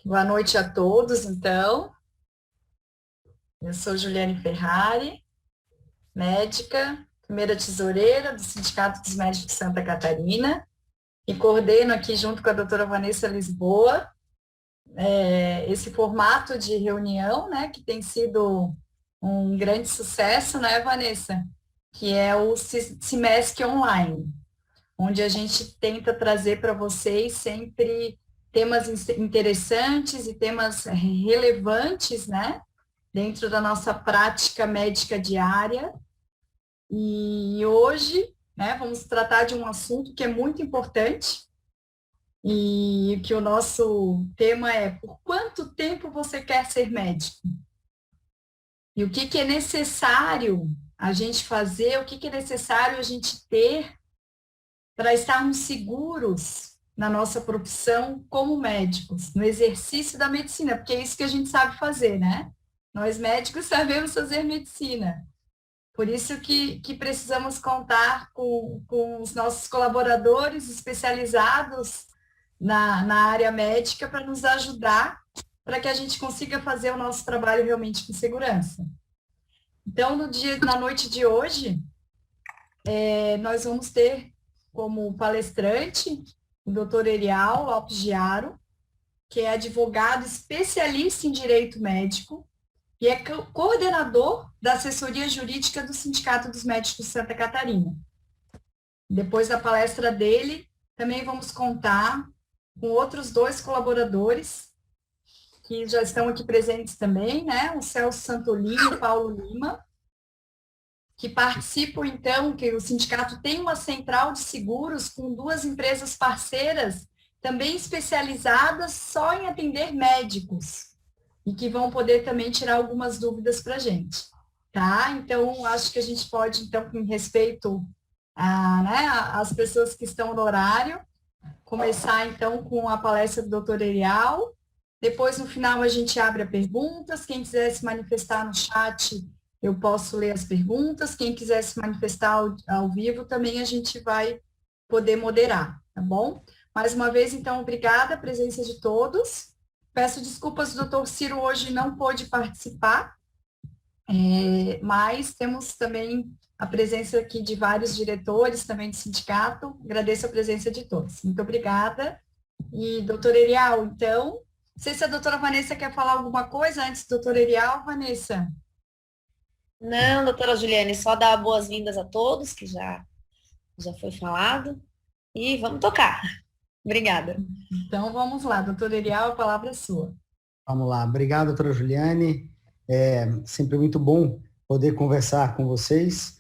Boa noite a todos, então. Eu sou Juliane Ferrari, médica, primeira tesoureira do Sindicato dos Médicos de Santa Catarina e coordeno aqui junto com a doutora Vanessa Lisboa esse formato de reunião, né, que tem sido um grande sucesso, né, Vanessa? Que é o CIMESC Online, onde a gente tenta trazer para vocês sempre temas interessantes e temas relevantes, né? Dentro da nossa prática médica diária. E hoje, né, vamos tratar de um assunto que é muito importante e que o nosso tema é: por quanto tempo você quer ser médico? E o que é necessário a gente fazer, o que é necessário a gente ter para estarmos seguros na nossa profissão como médicos, no exercício da medicina, porque é isso que a gente sabe fazer, né? Nós médicos sabemos fazer medicina. Por isso que precisamos contar com os nossos colaboradores especializados na área médica para nos ajudar, para que a gente consiga fazer o nosso trabalho realmente com segurança. Então, na noite de hoje, nós vamos ter como palestrante o doutor Erial Lopes Giaro, que é advogado especialista em direito médico e é coordenador da assessoria jurídica do Sindicato dos Médicos de Santa Catarina. Depois da palestra dele, também vamos contar com outros dois colaboradores que já estão aqui presentes também, né? O Celso Santolini e o Paulo Lima, que participam, então, que o sindicato tem uma central de seguros com duas empresas parceiras, também especializadas só em atender médicos, e que vão poder também tirar algumas dúvidas para a gente, tá? Então, acho que a gente pode, então, com respeito às pessoas que estão no horário, começar, então, com a palestra do doutor Erial. Depois, no final, a gente abre a perguntas. Quem quiser se manifestar no chat, eu posso ler as perguntas. Quem quiser se manifestar ao vivo, também a gente vai poder moderar, tá bom? Mais uma vez, então, obrigada a presença de todos. Peço desculpas, o doutor Ciro hoje não pôde participar, mas temos também a presença aqui de vários diretores também do sindicato. Agradeço a presença de todos. Muito obrigada. E, doutor Erial, então, não sei se a doutora Vanessa quer falar alguma coisa antes, doutor Erial, Vanessa. Não, doutora Juliane, só dar boas-vindas a todos, que já foi falado, e vamos tocar. Obrigada. Então, vamos lá, doutor Erial, a palavra é sua. Vamos lá. Obrigado, doutora Juliane. É sempre muito bom poder conversar com vocês,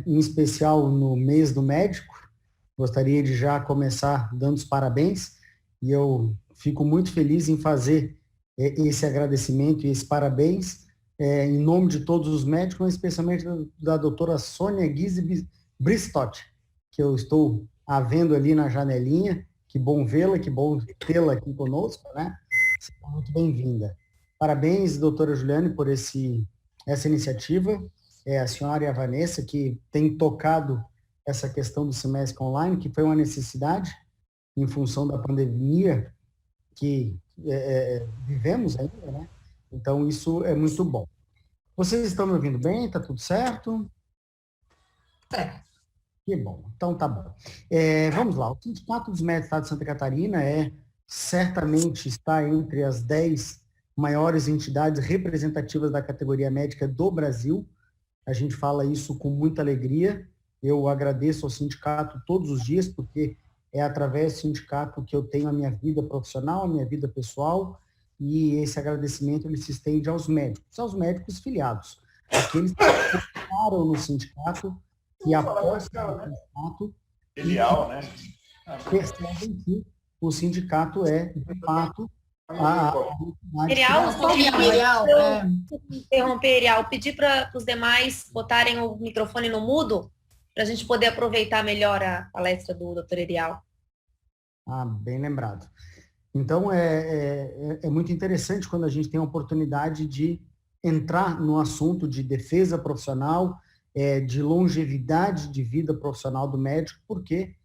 em especial no mês do médico. Gostaria de já começar dando os parabéns e eu fico muito feliz em fazer esse agradecimento e esse parabéns em nome de todos os médicos, mas especialmente da doutora Sônia Guise Bristotti, que eu estou a vendo ali na janelinha. Que bom vê-la, que bom tê-la aqui conosco, né? Seja muito bem-vinda. Parabéns, doutora Juliane, por essa iniciativa. A senhora e a Vanessa, que têm tocado essa questão do semestre online, que foi uma necessidade em função da pandemia que vivemos ainda, né? Então, isso é muito bom. Vocês estão me ouvindo bem? Está tudo certo? Certo. Que bom. Então, tá bom. Vamos lá. O Sindicato dos Médicos do Estado de Santa Catarina certamente está entre as 10 maiores entidades representativas da categoria médica do Brasil. A gente fala isso com muita alegria. Eu agradeço ao sindicato todos os dias, porque é através do sindicato que eu tenho a minha vida profissional, a minha vida pessoal, e esse agradecimento ele se estende aos médicos filiados, aqueles que entraram no sindicato e apoiam o sindicato Filial, né? percebem que o sindicato é, de fato, Erial, interromper, Erial, pedir para os demais botarem o microfone no mudo, para a gente poder aproveitar melhor a palestra do doutor Erial. Bem lembrado. Então, é muito interessante quando a gente tem a oportunidade de entrar no assunto de defesa profissional, de longevidade de vida profissional do médico, porque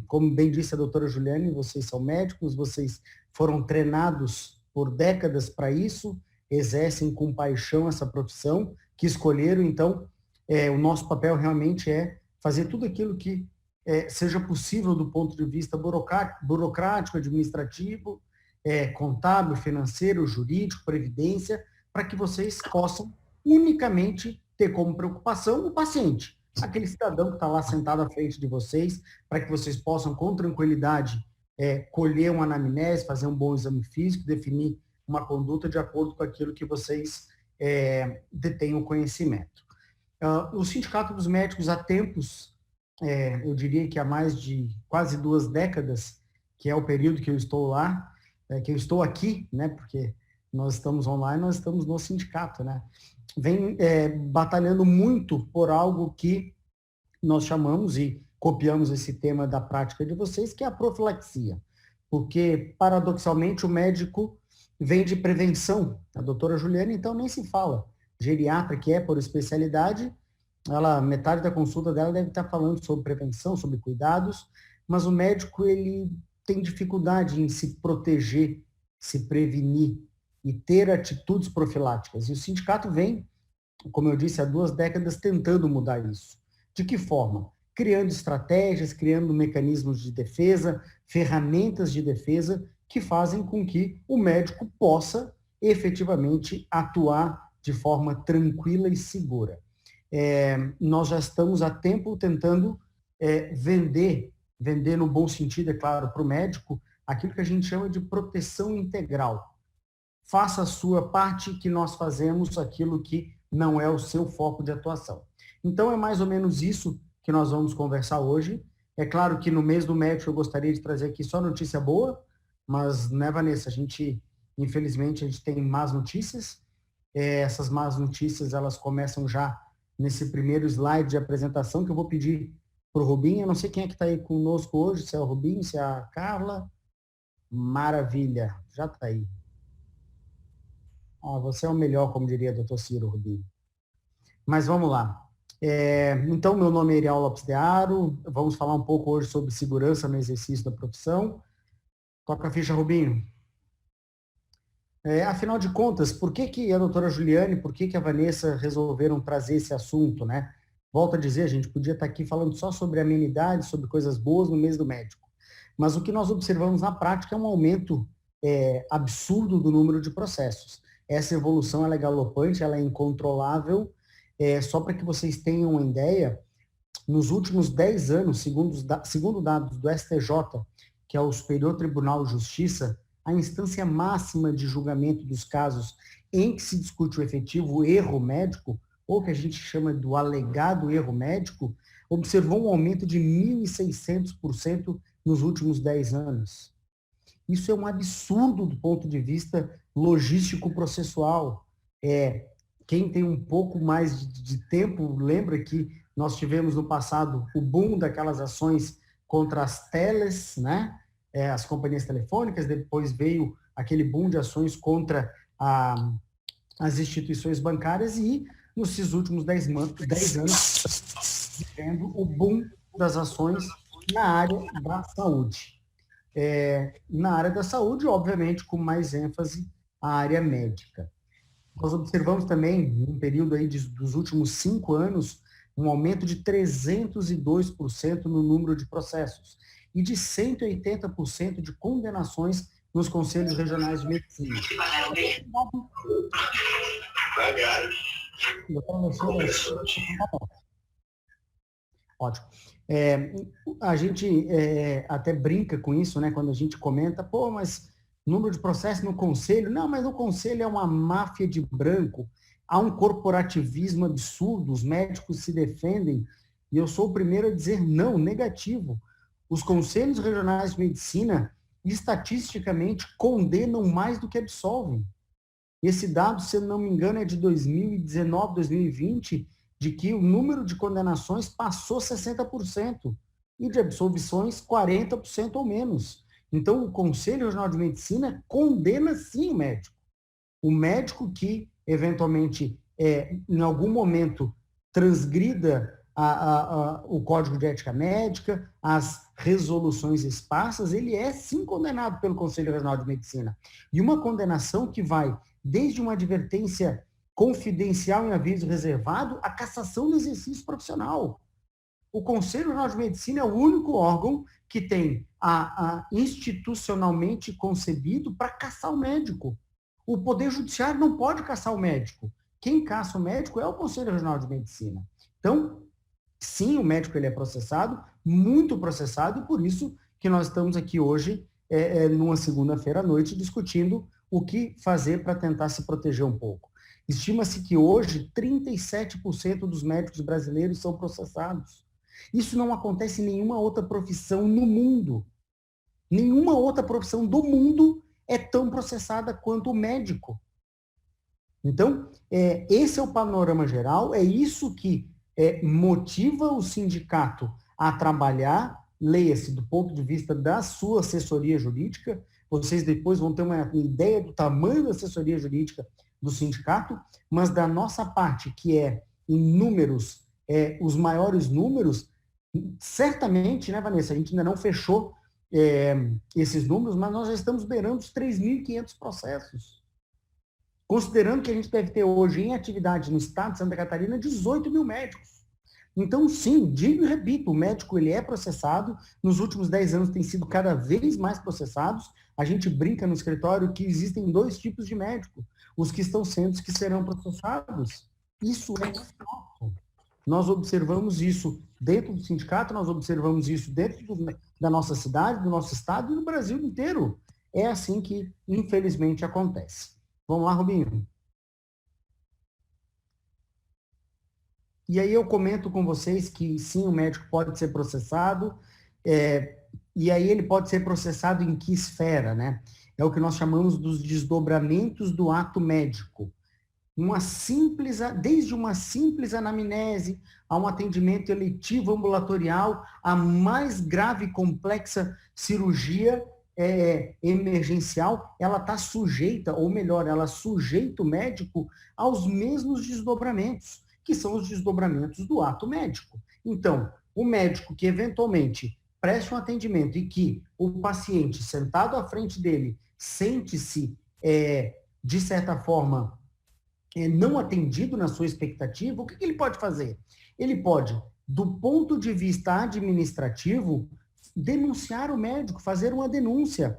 como bem disse a doutora Juliane, vocês são médicos, vocês foram treinados por décadas para isso, exercem com paixão essa profissão que escolheram, então o nosso papel realmente é fazer tudo aquilo que seja possível do ponto de vista burocrático, administrativo, contábil, financeiro, jurídico, previdência, para que vocês possam unicamente ter como preocupação o paciente, aquele cidadão que está lá sentado à frente de vocês, para que vocês possam, com tranquilidade, colher uma anamnese, fazer um bom exame físico, definir uma conduta de acordo com aquilo que vocês detêm o conhecimento. O Sindicato dos Médicos, há tempos, eu diria que há mais de quase 2 décadas, que é o período que eu estou lá, que eu estou aqui, né, porque nós estamos online, nós estamos no sindicato, né, vem batalhando muito por algo que nós chamamos e copiamos esse tema da prática de vocês, que é a profilaxia. Porque, paradoxalmente, o médico vem de prevenção. A doutora Juliane, então, nem se fala. Geriatra, que é por especialidade, metade da consulta dela deve estar falando sobre prevenção, sobre cuidados, mas o médico, ele tem dificuldade em se proteger, se prevenir e ter atitudes profiláticas. E o sindicato vem, como eu disse, há 2 décadas tentando mudar isso. De que forma? Criando estratégias, criando mecanismos de defesa, ferramentas de defesa que fazem com que o médico possa efetivamente atuar de forma tranquila e segura. Nós já estamos há tempo tentando vender no bom sentido, é claro, para o médico, aquilo que a gente chama de proteção integral. Faça a sua parte que nós fazemos aquilo que não é o seu foco de atuação. Então, é mais ou menos isso que nós vamos conversar hoje. É claro que no mês do médico eu gostaria de trazer aqui só notícia boa, mas, né, Vanessa, infelizmente, a gente tem más notícias. Essas más notícias, elas começam já nesse primeiro slide de apresentação, que eu vou pedir para o Rubinho. Eu não sei quem é que está aí conosco hoje, se é o Rubinho, se é a Carla. Maravilha, já está aí. Você é o melhor, como diria o doutor Ciro, Rubinho. Mas vamos lá. Então, meu nome é Erial Lopes de Aro, vamos falar um pouco hoje sobre segurança no exercício da profissão. Toca a ficha, Rubinho. Afinal de contas, por que a doutora Juliane, por que a Vanessa resolveram trazer esse assunto, né? Volto a dizer, a gente podia estar aqui falando só sobre amenidades, sobre coisas boas no mês do médico. Mas o que nós observamos na prática é um aumento absurdo do número de processos. Essa evolução ela é galopante, ela é incontrolável. Só para que vocês tenham uma ideia, nos últimos 10 anos, segundo dados do STJ, que é o Superior Tribunal de Justiça, a instância máxima de julgamento dos casos em que se discute o efetivo erro médico, ou que a gente chama do alegado erro médico, observou um aumento de 1.600% nos últimos 10 anos. Isso é um absurdo do ponto de vista logístico-processual. Quem tem um pouco mais de tempo, lembra que nós tivemos no passado o boom daquelas ações contra as teles, né? As companhias telefônicas, depois veio aquele boom de ações contra as instituições bancárias e, nesses últimos 10 anos, vivendo o boom das ações na área da saúde. Na área da saúde, obviamente, com mais ênfase a área médica. Nós observamos também, num período aí dos últimos 5 anos, um aumento de 302% no número de processos e de 180% de condenações nos conselhos regionais de medicina. Ótimo. A gente até brinca com isso, né, quando a gente comenta, mas número de processos no conselho, não, mas no conselho é uma máfia de branco, há um corporativismo absurdo, os médicos se defendem, e eu sou o primeiro a dizer não, negativo. Os conselhos regionais de medicina, estatisticamente, condenam mais do que absolvem. Esse dado, se eu não me engano, é de 2019, 2020, de que o número de condenações passou 60% e de absolvições 40% ou menos. Então, o Conselho Regional de Medicina condena sim o médico. O médico que, eventualmente, em algum momento, transgrida o Código de Ética Médica, as resoluções esparsas, ele é sim condenado pelo Conselho Regional de Medicina. E uma condenação que vai desde uma advertência confidencial em aviso reservado à cassação do exercício profissional. O Conselho Regional de Medicina é o único órgão que tem institucionalmente concebido para caçar o médico. O Poder Judiciário não pode caçar o médico. Quem caça o médico é o Conselho Regional de Medicina. Então, sim, o médico ele é processado, muito processado, e por isso que nós estamos aqui hoje, numa segunda-feira à noite, discutindo o que fazer para tentar se proteger um pouco. Estima-se que hoje 37% dos médicos brasileiros são processados. Isso não acontece em nenhuma outra profissão no mundo. Nenhuma outra profissão do mundo é tão processada quanto o médico. Então, esse é o panorama geral, é isso que motiva o sindicato a trabalhar, leia-se, do ponto de vista da sua assessoria jurídica. Vocês depois vão ter uma ideia do tamanho da assessoria jurídica do sindicato, mas da nossa parte, que é em números, os maiores números, certamente, né, Vanessa, a gente ainda não fechou esses números, mas nós já estamos beirando os 3.500 processos. Considerando que a gente deve ter hoje em atividade no estado de Santa Catarina 18 mil médicos. Então, sim, digo e repito, o médico ele é processado, nos últimos 10 anos tem sido cada vez mais processados. A gente brinca no escritório que existem 2 tipos de médico, os que estão sendo os que serão processados. Isso é fato. Nós observamos isso dentro do sindicato, nós observamos isso dentro da nossa cidade, do nosso estado e do Brasil inteiro. É assim que, infelizmente, acontece. Vamos lá, Rubinho. E aí eu comento com vocês que sim, o médico pode ser processado, e aí ele pode ser processado em que esfera, né? É o que nós chamamos dos desdobramentos do ato médico. Desde uma simples anamnese a um atendimento eletivo ambulatorial, a mais grave e complexa cirurgia emergencial, ela está sujeita, ou melhor, ela sujeita o médico aos mesmos desdobramentos, que são os desdobramentos do ato médico. Então, o médico que eventualmente preste um atendimento e que o paciente sentado à frente dele sente-se, de certa forma, não atendido na sua expectativa, o que ele pode fazer? Ele pode, do ponto de vista administrativo, denunciar o médico, fazer uma denúncia.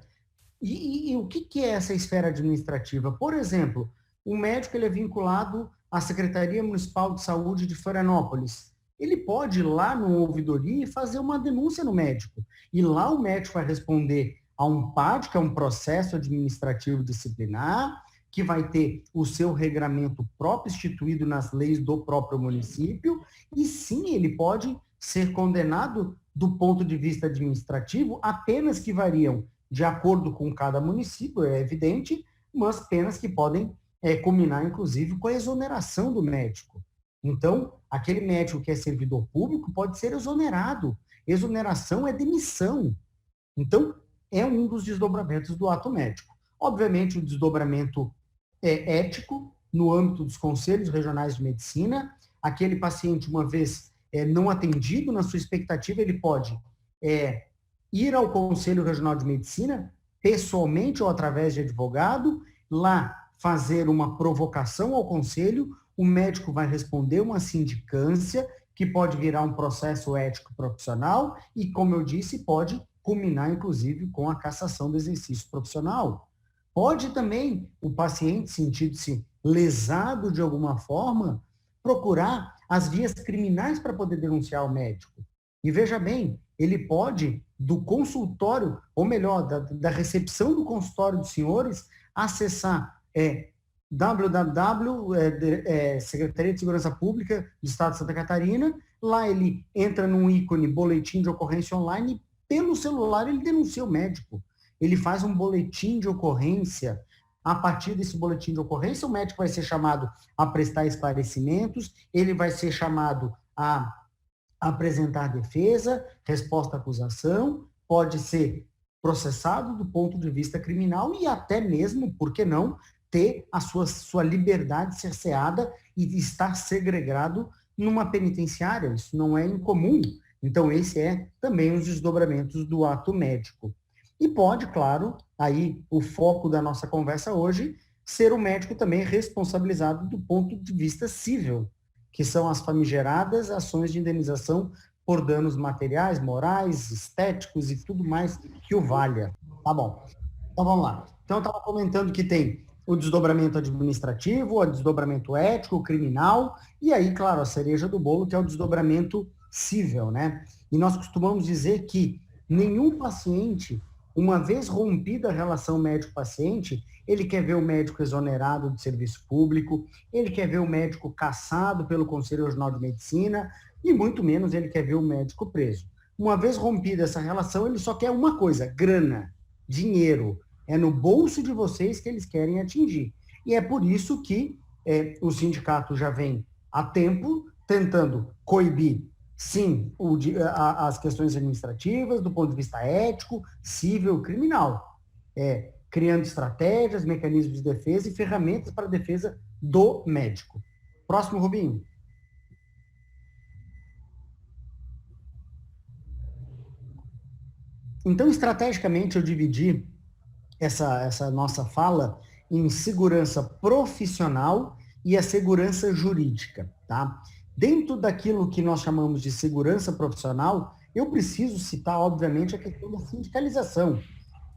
E o que é essa esfera administrativa? Por exemplo, o médico ele é vinculado à Secretaria Municipal de Saúde de Florianópolis. Ele pode ir lá no ouvidoria e fazer uma denúncia no médico. E lá o médico vai responder a um PAD, que é um processo administrativo disciplinar, que vai ter o seu regramento próprio instituído nas leis do próprio município, e sim, ele pode ser condenado do ponto de vista administrativo a penas que variam de acordo com cada município, é evidente, mas penas que podem culminar, inclusive, com a exoneração do médico. Então, aquele médico que é servidor público pode ser exonerado. Exoneração é demissão. Então, é um dos desdobramentos do ato médico. Obviamente, o desdobramento ético, no âmbito dos conselhos regionais de medicina, aquele paciente, uma vez não atendido na sua expectativa, ele pode ir ao Conselho Regional de Medicina, pessoalmente ou através de advogado, lá fazer uma provocação ao conselho, o médico vai responder uma sindicância, que pode virar um processo ético profissional e, como eu disse, pode culminar, inclusive, com a cassação do exercício profissional. Pode também o paciente, sentindo-se lesado de alguma forma, procurar as vias criminais para poder denunciar o médico. E veja bem, ele pode, do consultório, ou melhor, da recepção do consultório dos senhores, acessar Secretaria de Segurança Pública do Estado de Santa Catarina. Lá ele entra num ícone boletim de ocorrência online e pelo celular ele denuncia o médico. Ele faz um boletim de ocorrência. A partir desse boletim de ocorrência, o médico vai ser chamado a prestar esclarecimentos, ele vai ser chamado a apresentar defesa, resposta à acusação, pode ser processado do ponto de vista criminal e até mesmo, por que não, ter a sua liberdade cerceada e estar segregado numa penitenciária, isso não é incomum. Então, esse é também os desdobramentos do ato médico. E pode, claro, aí o foco da nossa conversa hoje, ser o médico também responsabilizado do ponto de vista civil, que são as famigeradas ações de indenização por danos materiais, morais, estéticos e tudo mais que o valha. Tá bom. Então, vamos lá. Então, eu estava comentando que tem o desdobramento administrativo, o desdobramento ético, o criminal, e aí, claro, a cereja do bolo, que é o desdobramento civil, né? E nós costumamos dizer que nenhum paciente, uma vez rompida a relação médico-paciente, ele quer ver o médico exonerado de serviço público, ele quer ver o médico cassado pelo Conselho Regional de Medicina, e muito menos ele quer ver o médico preso. Uma vez rompida essa relação, ele só quer uma coisa: grana, dinheiro. É no bolso de vocês que eles querem atingir. E é por isso que o sindicato já vem há tempo tentando coibir, sim, as questões administrativas, do ponto de vista ético, civil, criminal. Criando estratégias, mecanismos de defesa e ferramentas para a defesa do médico. Próximo, Rubinho. Então, estrategicamente, eu dividi essa nossa fala em segurança profissional e a segurança jurídica, tá? Dentro daquilo que nós chamamos de segurança profissional, eu preciso citar, obviamente, a questão da sindicalização.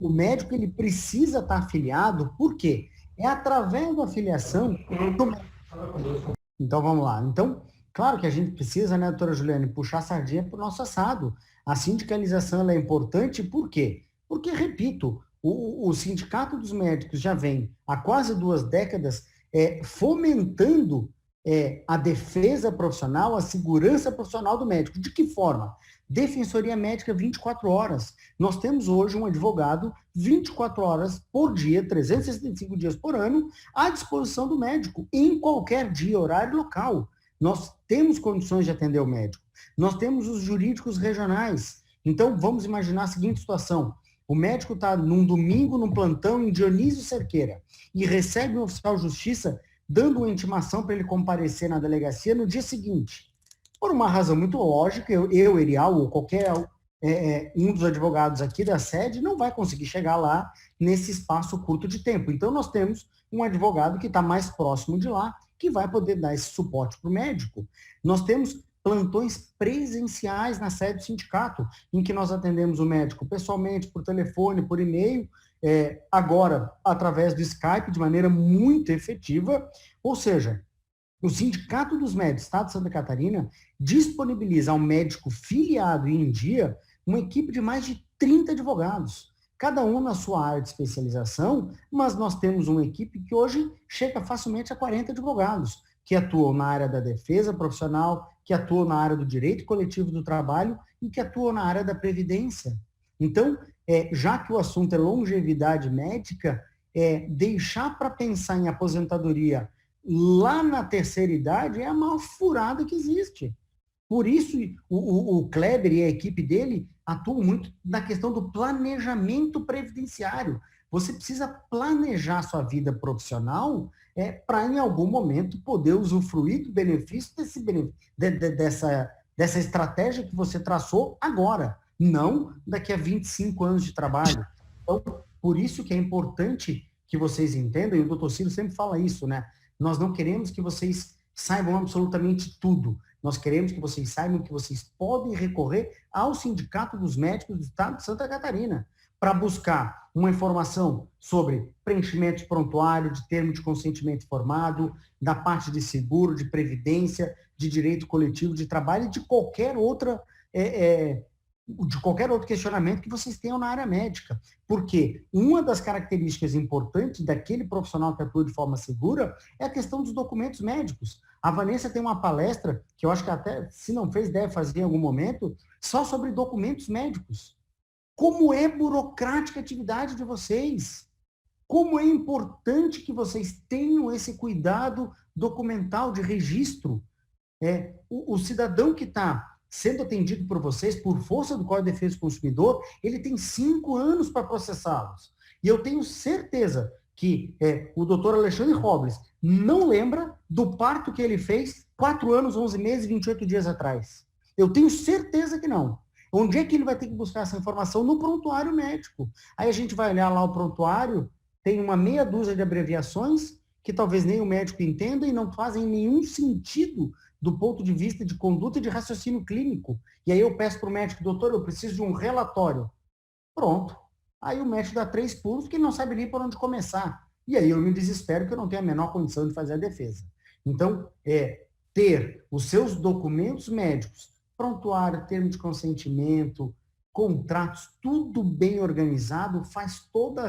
O médico, ele precisa estar afiliado, por quê? É através da afiliação do médico. Então, vamos lá. Então, claro que a gente precisa, né, doutora Juliane, puxar a sardinha para o nosso assado. A sindicalização ela é importante, por quê? Porque, repito, o Sindicato dos Médicos já vem há quase 2 décadas fomentando a defesa profissional, a segurança profissional do médico. De que forma? Defensoria médica 24 horas. Nós temos hoje um advogado 24 horas por dia, 365 dias por ano, à disposição do médico, em qualquer dia, horário, local. Nós temos condições de atender o médico. Nós temos os jurídicos regionais. Então, vamos imaginar a seguinte situação. O médico está num domingo, num plantão, em Dionísio Cerqueira, e recebe um oficial de justiça dando uma intimação para ele comparecer na delegacia no dia seguinte. Por uma razão muito lógica, eu Erial, ou qualquer um dos advogados aqui da sede, não vai conseguir chegar lá nesse espaço curto de tempo. Então, nós temos um advogado que está mais próximo de lá, que vai poder dar esse suporte para o médico. Nós temos plantões presenciais na sede do sindicato, em que nós atendemos o médico pessoalmente, por telefone, por e-mail, agora através do Skype, de maneira muito efetiva. Ou seja, o Sindicato dos Médicos do Estado de Santa Catarina disponibiliza ao médico filiado e em dia uma equipe de mais de 30 advogados, cada um na sua área de especialização, mas nós temos uma equipe que hoje chega facilmente a 40 advogados, que atuam na área da defesa profissional, que atuam na área do direito coletivo do trabalho e que atuam na área da previdência. Então, já que o assunto é longevidade médica, deixar para pensar em aposentadoria lá na terceira idade é a maior furada que existe. Por isso, o Kleber e a equipe dele atuam muito na questão do planejamento previdenciário. Você precisa planejar sua vida profissional para, em algum momento, poder usufruir do benefício dessa estratégia que você traçou agora, não daqui a 25 anos de trabalho. Então, por isso que é importante que vocês entendam, e o doutor Ciro sempre fala isso, né? Nós não queremos que vocês saibam absolutamente tudo. Nós queremos que vocês saibam que vocês podem recorrer ao Sindicato dos Médicos do Estado de Santa Catarina para buscar uma informação sobre preenchimento de prontuário, de termo de consentimento informado, da parte de seguro, de previdência, de direito coletivo de trabalho e de qualquer outro questionamento que vocês tenham na área médica. Porque uma das características importantes daquele profissional que atua de forma segura é a questão dos documentos médicos. A Vanessa tem uma palestra, que eu acho que até, se não fez, deve fazer em algum momento, só sobre documentos médicos. Como é burocrática a atividade de vocês? Como é importante que vocês tenham esse cuidado documental de registro? O cidadão que está sendo atendido por vocês, por força do Código de Defesa do Consumidor, ele tem 5 anos para processá-los. E eu tenho certeza que o doutor Alexandre Robles não lembra do parto que ele fez 4 anos, 11 meses e 28 dias atrás. Eu tenho certeza que não. Onde é que ele vai ter que buscar essa informação? No prontuário médico. Aí a gente vai olhar lá o prontuário, tem uma meia dúzia de abreviações que talvez nem o médico entenda e não fazem nenhum sentido do ponto de vista de conduta e de raciocínio clínico. E aí eu peço para o médico, doutor, eu preciso de um relatório. Pronto. Aí o médico dá 3 pulos que ele não sabe nem por onde começar. E aí eu me desespero que eu não tenho a menor condição de fazer a defesa. Então, ter os seus documentos médicos, prontuário, termo de consentimento, contratos, tudo bem organizado, faz toda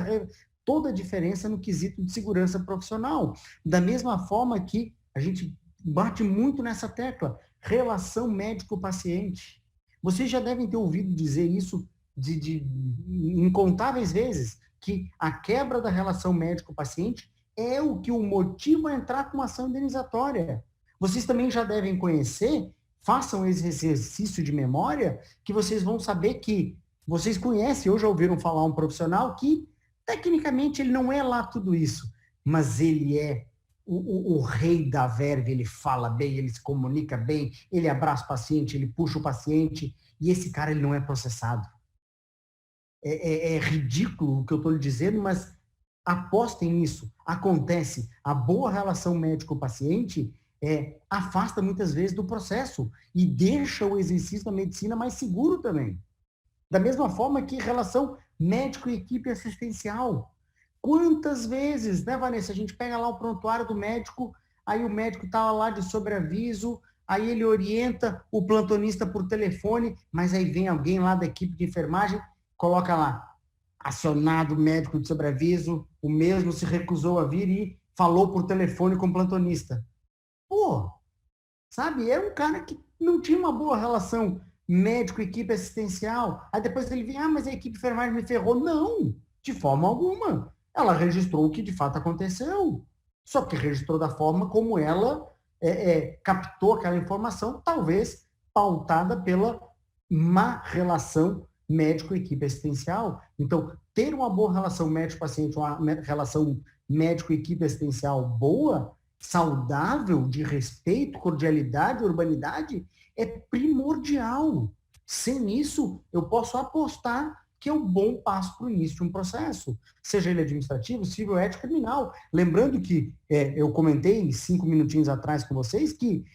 a diferença no quesito de segurança profissional. Da mesma forma que a gente bate muito nessa tecla, relação médico-paciente. Vocês já devem ter ouvido dizer isso de incontáveis vezes, que a quebra da relação médico-paciente é o que o motiva a entrar com uma ação indenizatória. Vocês também já devem conhecer, façam esse exercício de memória, que vocês vão saber que vocês conhecem, ou já ouviram falar um profissional que, tecnicamente, ele não é lá tudo isso, mas ele é o rei da verve, ele fala bem, ele se comunica bem, ele abraça o paciente, ele puxa o paciente, e esse cara ele não é processado. É ridículo o que eu estou lhe dizendo, mas apostem nisso. Acontece. A boa relação médico-paciente afasta muitas vezes do processo e deixa o exercício da medicina mais seguro também. Da mesma forma que relação médico e equipe assistencial. Quantas vezes, né, Vanessa, a gente pega lá o prontuário do médico, aí o médico está lá de sobreaviso, aí ele orienta o plantonista por telefone, mas aí vem alguém lá da equipe de enfermagem, coloca lá, acionado médico de sobreaviso, o mesmo se recusou a vir e falou por telefone com o plantonista. Pô, sabe, é um cara que não tinha uma boa relação médico-equipe assistencial. Aí depois ele vem, mas a equipe de enfermagem me ferrou. Não, de forma alguma. Ela registrou o que de fato aconteceu. Só que registrou da forma como ela captou aquela informação, talvez pautada pela má relação médico-equipe assistencial. Então, ter uma boa relação médico-paciente, uma relação médico-equipe assistencial boa, saudável, de respeito, cordialidade, urbanidade, é primordial. Sem isso, eu posso apostar que é um bom passo para o início de um processo, seja ele administrativo, civil, ético, criminal. Lembrando que eu comentei 5 minutinhos atrás com vocês que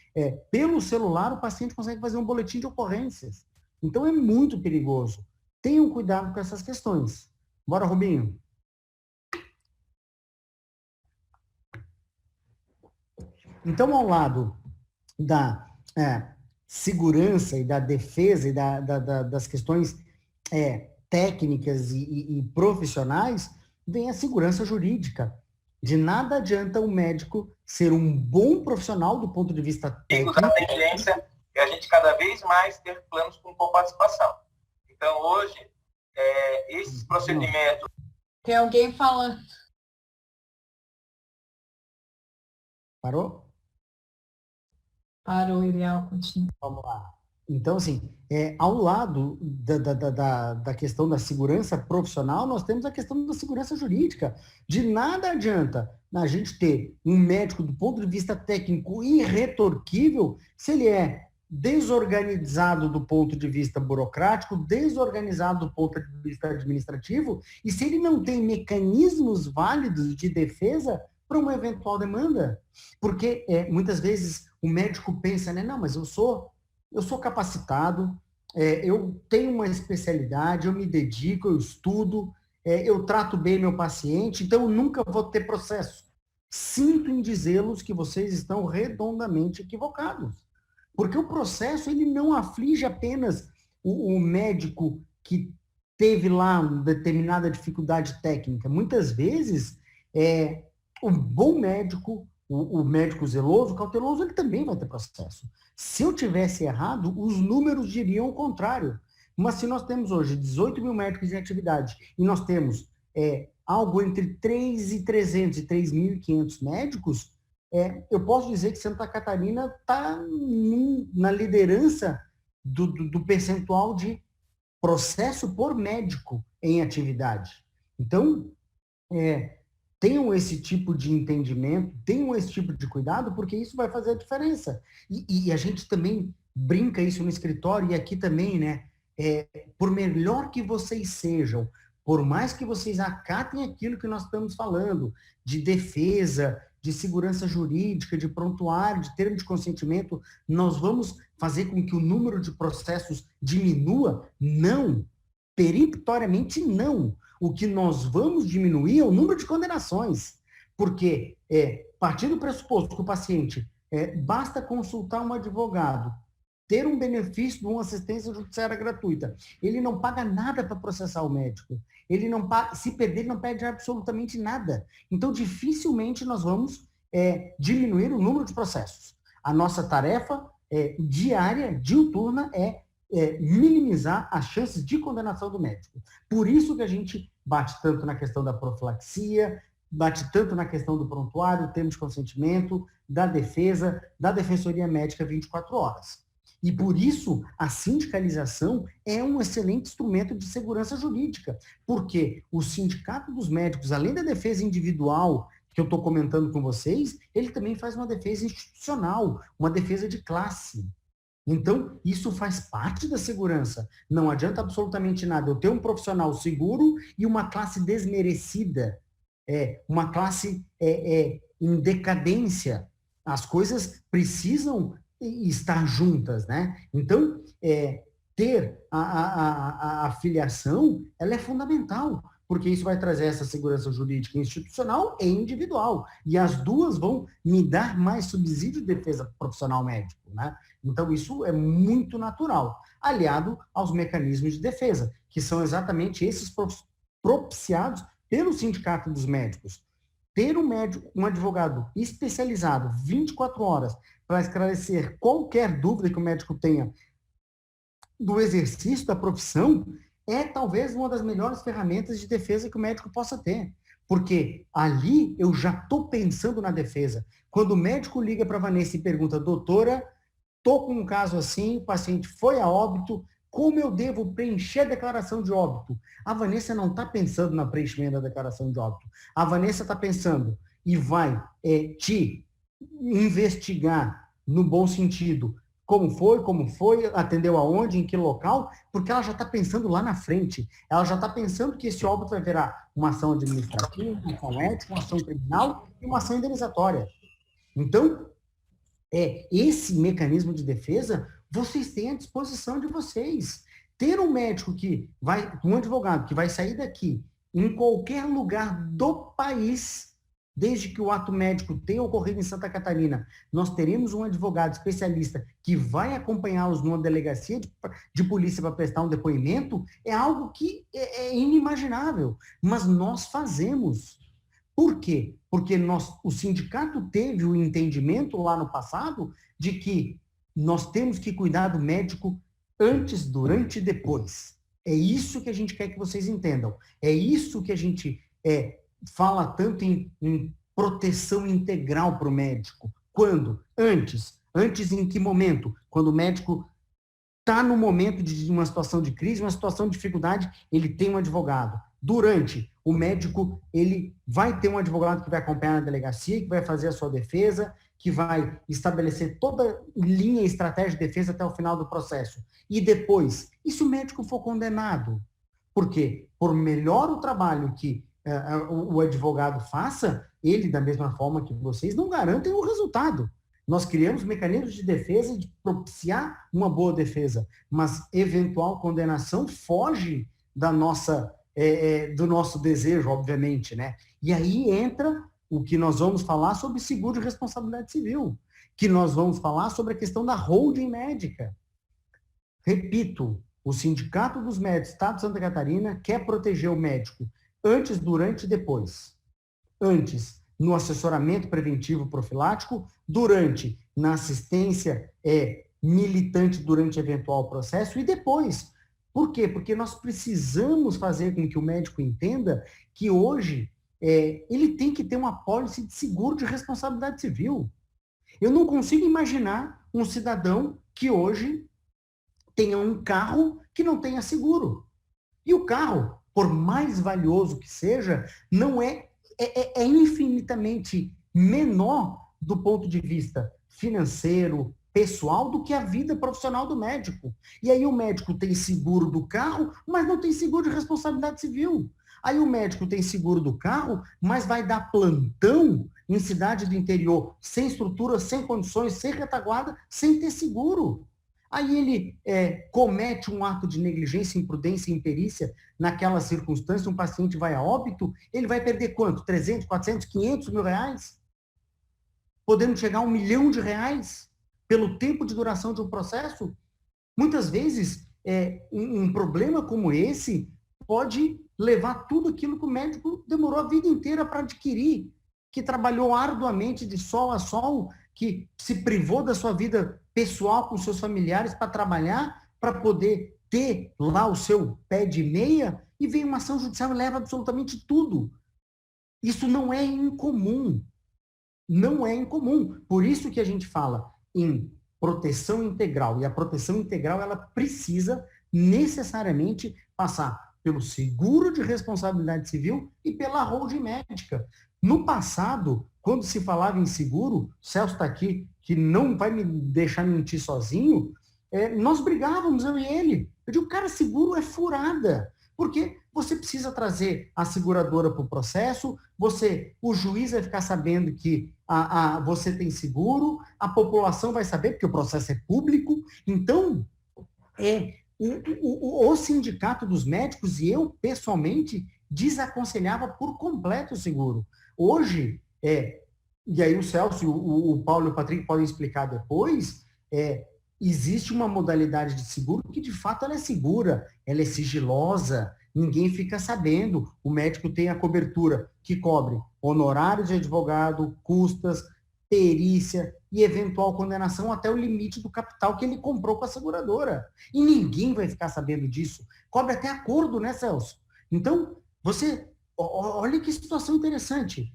pelo celular o paciente consegue fazer um boletim de ocorrências. Então é muito perigoso. Tenham cuidado com essas questões. Bora, Rubinho. Então, ao lado da segurança e da defesa e das questões técnicas e profissionais, vem a segurança jurídica. De nada adianta o médico ser um bom profissional do ponto de vista técnico. A tendência é a gente cada vez mais ter planos com coparticipação. Então, hoje, esses procedimentos... Tem alguém falando. Parou? Parou, Irial, continua. Vamos lá. Então, assim, ao lado da questão da segurança profissional, nós temos a questão da segurança jurídica. De nada adianta a gente ter um médico do ponto de vista técnico irretorquível se ele é desorganizado do ponto de vista burocrático, desorganizado do ponto de vista administrativo, e se ele não tem mecanismos válidos de defesa para uma eventual demanda. Porque muitas vezes o médico pensa, né, não, mas eu sou capacitado, eu tenho uma especialidade, eu me dedico, eu estudo, eu trato bem meu paciente, então eu nunca vou ter processo. Sinto em dizê-los que vocês estão redondamente equivocados. Porque o processo ele não aflige apenas o médico que teve lá uma determinada dificuldade técnica. Muitas vezes, o bom médico, o médico zeloso, cauteloso, ele também vai ter processo. Se eu tivesse errado, os números diriam o contrário. Mas se nós temos hoje 18 mil médicos em atividade e nós temos algo entre 3.300 e 3.500 médicos, eu posso dizer que Santa Catarina está na liderança do percentual de processo por médico em atividade. Então, tenham esse tipo de entendimento, tenham esse tipo de cuidado, porque isso vai fazer a diferença. E a gente também brinca isso no escritório, e aqui também, né? Por melhor que vocês sejam, por mais que vocês acatem aquilo que nós estamos falando, de defesa, de segurança jurídica, de prontuário, de termo de consentimento, nós vamos fazer com que o número de processos diminua? Não. Peremptoriamente, não. O que nós vamos diminuir é o número de condenações. Porque, partindo do pressuposto que o paciente basta consultar um advogado, ter um benefício de uma assistência judiciária gratuita, ele não paga nada para processar o médico. Ele não paga, se perder, ele não perde absolutamente nada. Então, dificilmente nós vamos diminuir o número de processos. A nossa tarefa diária, diuturna, é minimizar as chances de condenação do médico. Por isso que a gente bate tanto na questão da profilaxia, bate tanto na questão do prontuário, termo de consentimento, da defesa, da defensoria médica 24 horas. E por isso a sindicalização é um excelente instrumento de segurança jurídica, porque o sindicato dos médicos, além da defesa individual que eu estou comentando com vocês, ele também faz uma defesa institucional, uma defesa de classe. Então, isso faz parte da segurança. Não adianta absolutamente nada eu ter um profissional seguro e uma classe desmerecida, uma classe em decadência. As coisas precisam estar juntas, né? Então, ter a filiação, ela é fundamental, porque isso vai trazer essa segurança jurídica institucional e individual. E as duas vão me dar mais subsídio de defesa profissional médico, né? Então, isso é muito natural, aliado aos mecanismos de defesa, que são exatamente esses propiciados pelo Sindicato dos Médicos. Ter um advogado especializado 24 horas para esclarecer qualquer dúvida que o médico tenha do exercício da profissão é talvez uma das melhores ferramentas de defesa que o médico possa ter. Porque ali eu já estou pensando na defesa. Quando o médico liga para a Vanessa e pergunta, doutora, estou com um caso assim, o paciente foi a óbito, como eu devo preencher a declaração de óbito? A Vanessa não está pensando na preenchimento da declaração de óbito. A Vanessa está pensando e vai te investigar no bom sentido como foi, atendeu aonde, em que local, porque ela já está pensando lá na frente. Ela já está pensando que esse óbito vai virar uma ação administrativa, uma ação ética, uma ação criminal e uma ação indenizatória. Então, esse mecanismo de defesa, vocês têm à disposição de vocês. Ter um médico um advogado que vai sair daqui, em qualquer lugar do país, desde que o ato médico tenha ocorrido em Santa Catarina, nós teremos um advogado especialista que vai acompanhá-los numa delegacia de polícia para prestar um depoimento, é algo que é inimaginável. Mas nós fazemos. Por quê? Porque o sindicato teve o entendimento lá no passado de que nós temos que cuidar do médico antes, durante e depois. É isso que a gente quer que vocês entendam. É isso que a gente fala tanto em proteção integral para o médico. Quando? Antes. Antes em que momento? Quando o médico está no momento de uma situação de crise, uma situação de dificuldade, ele tem um advogado. Durante, o médico, ele vai ter um advogado que vai acompanhar na delegacia, que vai fazer a sua defesa, que vai estabelecer toda linha e estratégia de defesa até o final do processo. E depois, e se o médico for condenado? Por quê? Por melhor o trabalho que o advogado faça, ele, da mesma forma que vocês, não garantem o resultado. Nós criamos mecanismos de defesa de propiciar uma boa defesa, mas eventual condenação foge da do nosso desejo, obviamente, né? E aí entra o que nós vamos falar sobre seguro de responsabilidade civil, que nós vamos falar sobre a questão da holding médica. Repito, o Sindicato dos Médicos do Estado de Santa Catarina quer proteger o médico antes, durante e depois. Antes, no assessoramento preventivo profilático, durante, na assistência militante durante eventual processo e depois. Por quê? Porque nós precisamos fazer com que o médico entenda que hoje ele tem que ter uma apólice de seguro de responsabilidade civil. Eu não consigo imaginar um cidadão que hoje tenha um carro que não tenha seguro. E o carro, por mais valioso que seja, não é é infinitamente menor do ponto de vista financeiro, pessoal, do que a vida profissional do médico. E aí o médico tem seguro do carro, mas não tem seguro de responsabilidade civil. Aí o médico tem seguro do carro, mas vai dar plantão em cidade do interior, sem estrutura, sem condições, sem retaguarda, sem ter seguro. Aí ele comete um ato de negligência, imprudência e imperícia naquela circunstância, um paciente vai a óbito, ele vai perder quanto? 300, 400, 500 mil reais? Podendo chegar a R$1 milhão pelo tempo de duração de um processo? Muitas vezes, um problema como esse pode levar tudo aquilo que o médico demorou a vida inteira para adquirir, que trabalhou arduamente de sol a sol, que se privou da sua vida pessoal com seus familiares para trabalhar, para poder ter lá o seu pé de meia, e vem uma ação judicial e leva absolutamente tudo. Isso não é incomum. Não é incomum. Por isso que a gente fala em proteção integral. E a proteção integral, ela precisa necessariamente passar pelo seguro de responsabilidade civil e pela holding médica. No passado, quando se falava em seguro, o Celso está aqui, que não vai me deixar mentir sozinho, nós brigávamos, eu e ele. Eu digo, cara, seguro é furada. Porque você precisa trazer a seguradora para o processo, o juiz vai ficar sabendo que você tem seguro, a população vai saber, porque o processo é público. Então, o sindicato dos médicos e eu, pessoalmente, desaconselhava por completo o seguro. Hoje, e aí o Celso, o Paulo e o Patrick podem explicar depois, existe uma modalidade de seguro que, de fato, ela é segura, ela é sigilosa, ninguém fica sabendo. O médico tem a cobertura que cobre honorários de advogado, custas, perícia e eventual condenação até o limite do capital que ele comprou com a seguradora. E ninguém vai ficar sabendo disso. Cobre até acordo, né, Celso? Então, olha que situação interessante.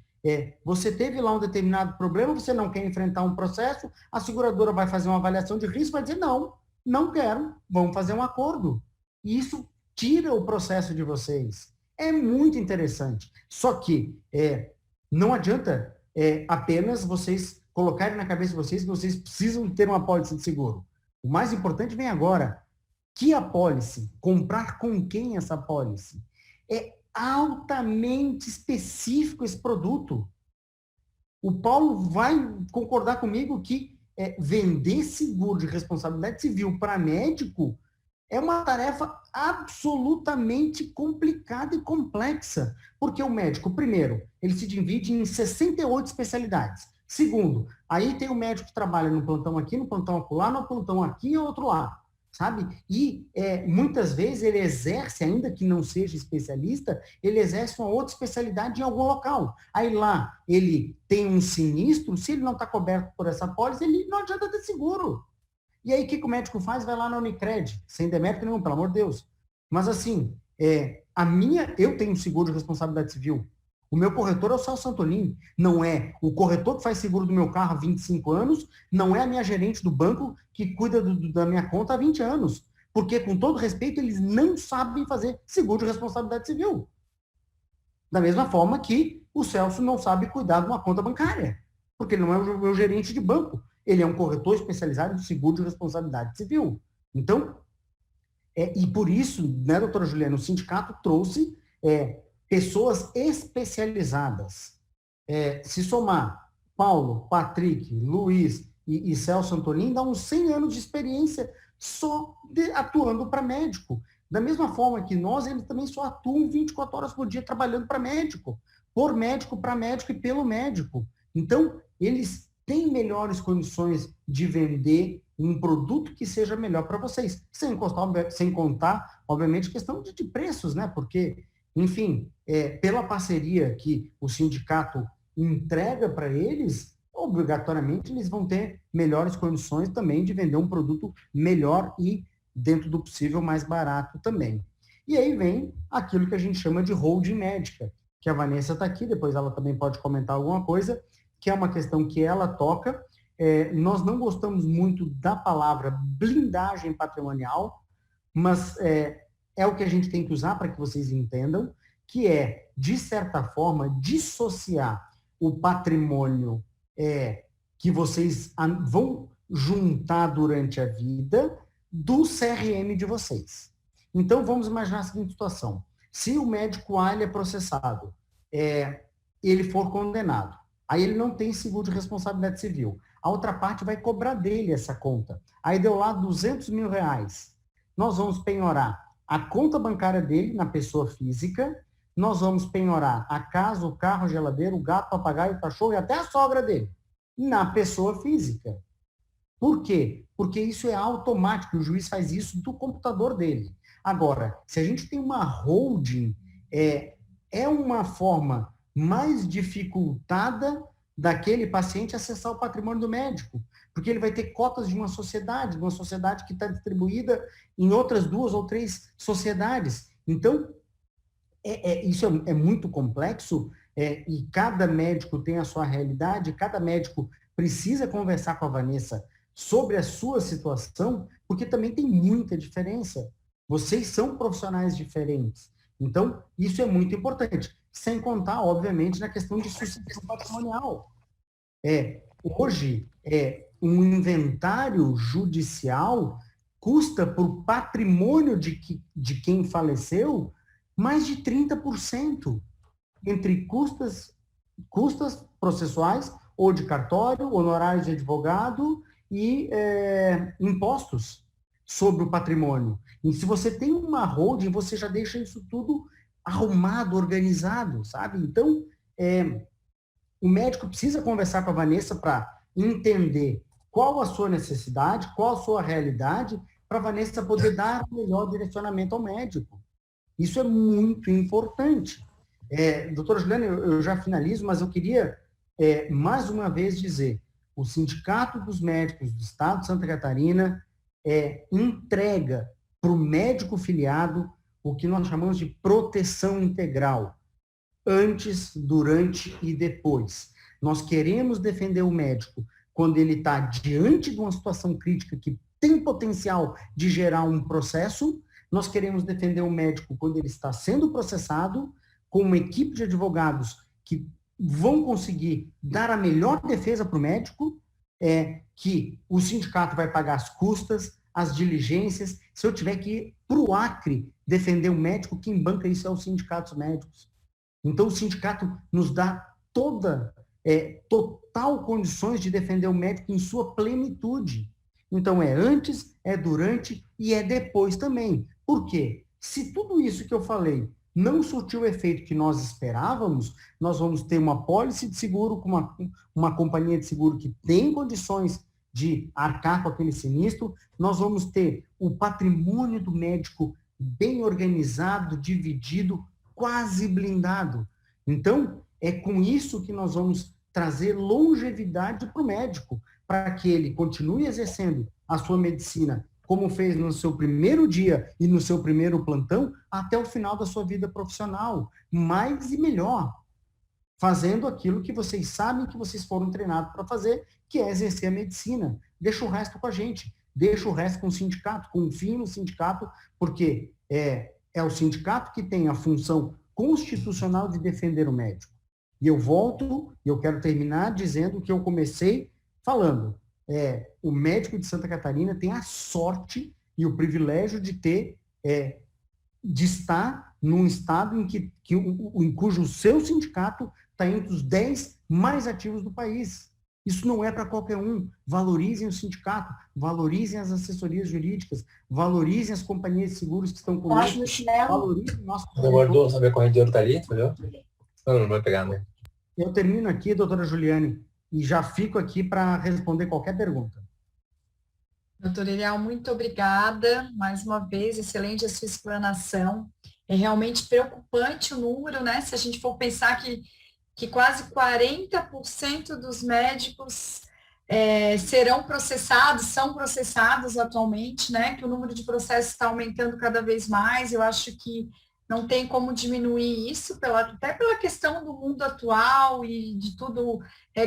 Você teve lá um determinado problema, você não quer enfrentar um processo, a seguradora vai fazer uma avaliação de risco, vai dizer, não quero, vamos fazer um acordo. E isso tira o processo de vocês. É muito interessante. Só que não adianta apenas vocês colocarem na cabeça de vocês que vocês precisam ter uma apólice de seguro. O mais importante vem agora. Que apólice? Comprar com quem essa apólice? É altamente específico esse produto. O Paulo vai concordar comigo que vender seguro de responsabilidade civil para médico é uma tarefa absolutamente complicada e complexa, porque o médico, primeiro, ele se divide em 68 especialidades. Segundo, aí tem o médico que trabalha no plantão aqui, no plantão acolá, no plantão aqui e outro lá, sabe? E muitas vezes ele exerce, ainda que não seja especialista, ele exerce uma outra especialidade em algum local. Aí lá ele tem um sinistro, se ele não está coberto por essa apólice, ele não adianta ter seguro. E aí, o que o médico faz? Vai lá na Unicred, sem demérito nenhum, pelo amor de Deus. Mas assim, eu tenho seguro de responsabilidade civil. O meu corretor é o Celso Santolin. Não é o corretor que faz seguro do meu carro há 25 anos, não é a minha gerente do banco que cuida da minha conta há 20 anos. Porque, com todo respeito, eles não sabem fazer seguro de responsabilidade civil. Da mesma forma que o Celso não sabe cuidar de uma conta bancária. Porque ele não é o meu gerente de banco. Ele é um corretor especializado em seguro de responsabilidade civil. Então, e por isso, né, doutora Juliana, o sindicato trouxe pessoas especializadas. Se somar Paulo, Patrick, Luiz e Celso Santolin, dá uns 100 anos de experiência só atuando para médico. Da mesma forma que nós, eles também só atuam 24 horas por dia trabalhando para médico, por médico, para médico e pelo médico. Então, eles têm melhores condições de vender um produto que seja melhor para vocês. Sem contar, obviamente, questão de preços, né? Porque, enfim, pela parceria que o sindicato entrega para eles, obrigatoriamente eles vão ter melhores condições também de vender um produto melhor e, dentro do possível, mais barato também. E aí vem aquilo que a gente chama de holding médica, que a Vanessa está aqui, depois ela também pode comentar alguma coisa, que é uma questão que ela toca. Nós não gostamos muito da palavra blindagem patrimonial, mas é o que a gente tem que usar para que vocês entendam, que é de certa forma, dissociar o patrimônio que vocês vão juntar durante a vida do CRM de vocês. Então, vamos imaginar a seguinte situação. Se o médico A ele é processado, ele for condenado, aí ele não tem seguro de responsabilidade civil. A outra parte vai cobrar dele essa conta. Aí deu lá R$200 mil. Nós vamos penhorar a conta bancária dele na pessoa física, nós vamos penhorar a casa, o carro, a geladeira, o gato, o papagaio, o cachorro e até a sogra dele na pessoa física. Por quê? Porque isso é automático, o juiz faz isso do computador dele. Agora, se a gente tem uma holding, é uma forma mais dificultada daquele paciente acessar o patrimônio do médico, porque ele vai ter cotas de uma sociedade que está distribuída em outras 2 ou 3 sociedades. Então, isso é muito complexo, e cada médico tem a sua realidade, cada médico precisa conversar com a Vanessa sobre a sua situação, porque também tem muita diferença. Vocês são profissionais diferentes. Então, isso é muito importante. Sem contar, obviamente, na questão de sucessão patrimonial. Hoje, um inventário judicial custa por patrimônio de quem faleceu mais de 30%, entre custas processuais ou de cartório, honorários de advogado e impostos sobre o patrimônio. E se você tem uma holding, você já deixa isso tudo arrumado, organizado, sabe? Então, o médico precisa conversar com a Vanessa para entender qual a sua necessidade, qual a sua realidade, para a Vanessa poder dar o melhor direcionamento ao médico. Isso é muito importante. Doutora Juliana, eu já finalizo, mas eu queria, mais uma vez, dizer, o Sindicato dos Médicos do Estado de Santa Catarina entrega para o médico filiado o que nós chamamos de proteção integral, antes, durante e depois. Nós queremos defender o médico quando ele está diante de uma situação crítica que tem potencial de gerar um processo. Nós queremos defender o médico quando ele está sendo processado, com uma equipe de advogados que vão conseguir dar a melhor defesa para o médico, que o sindicato vai pagar as custas, as diligências. Se eu tiver que ir para o Acre defender o médico, quem banca isso é os sindicatos médicos. Então, o sindicato nos dá total condições de defender o médico em sua plenitude. Então, é antes, é durante e é depois também. Por quê? Se tudo isso que eu falei não surtiu o efeito que nós esperávamos, nós vamos ter uma pólice de seguro com uma companhia de seguro que tem condições de arcar com aquele sinistro, nós vamos ter o patrimônio do médico bem organizado, dividido, quase blindado. Então, é com isso que nós vamos trazer longevidade para o médico, para que ele continue exercendo a sua medicina como fez no seu primeiro dia e no seu primeiro plantão, até o final da sua vida profissional, mais e melhor, fazendo aquilo que vocês sabem que vocês foram treinados para fazer, que é exercer a medicina. Deixa o resto com a gente, deixa o resto com o sindicato, confie no sindicato, porque é o sindicato que tem a função constitucional de defender o médico. E eu volto, e eu quero terminar dizendo o que eu comecei falando. O médico de Santa Catarina tem a sorte e o privilégio de estar num estado em cujo seu sindicato está entre os 10 mais ativos do país. Isso não é para qualquer um. Valorizem o sindicato, valorizem as assessorias jurídicas, valorizem as companhias de seguros que estão conosco, valorizem o nosso... Você guardou, sabe a corrente de ouro tá ali, entendeu? Não vai pegar, né? Eu termino aqui, doutora Juliane, e já fico aqui para responder qualquer pergunta. Doutor Eliel, muito obrigada. Mais uma vez, excelente a sua explanação. É realmente preocupante o número, né? Se a gente for pensar que quase 40% dos médicos serão processados, são processados atualmente, né? Que o número de processos está aumentando cada vez mais. Eu acho que não tem como diminuir isso, até pela questão do mundo atual e de tudo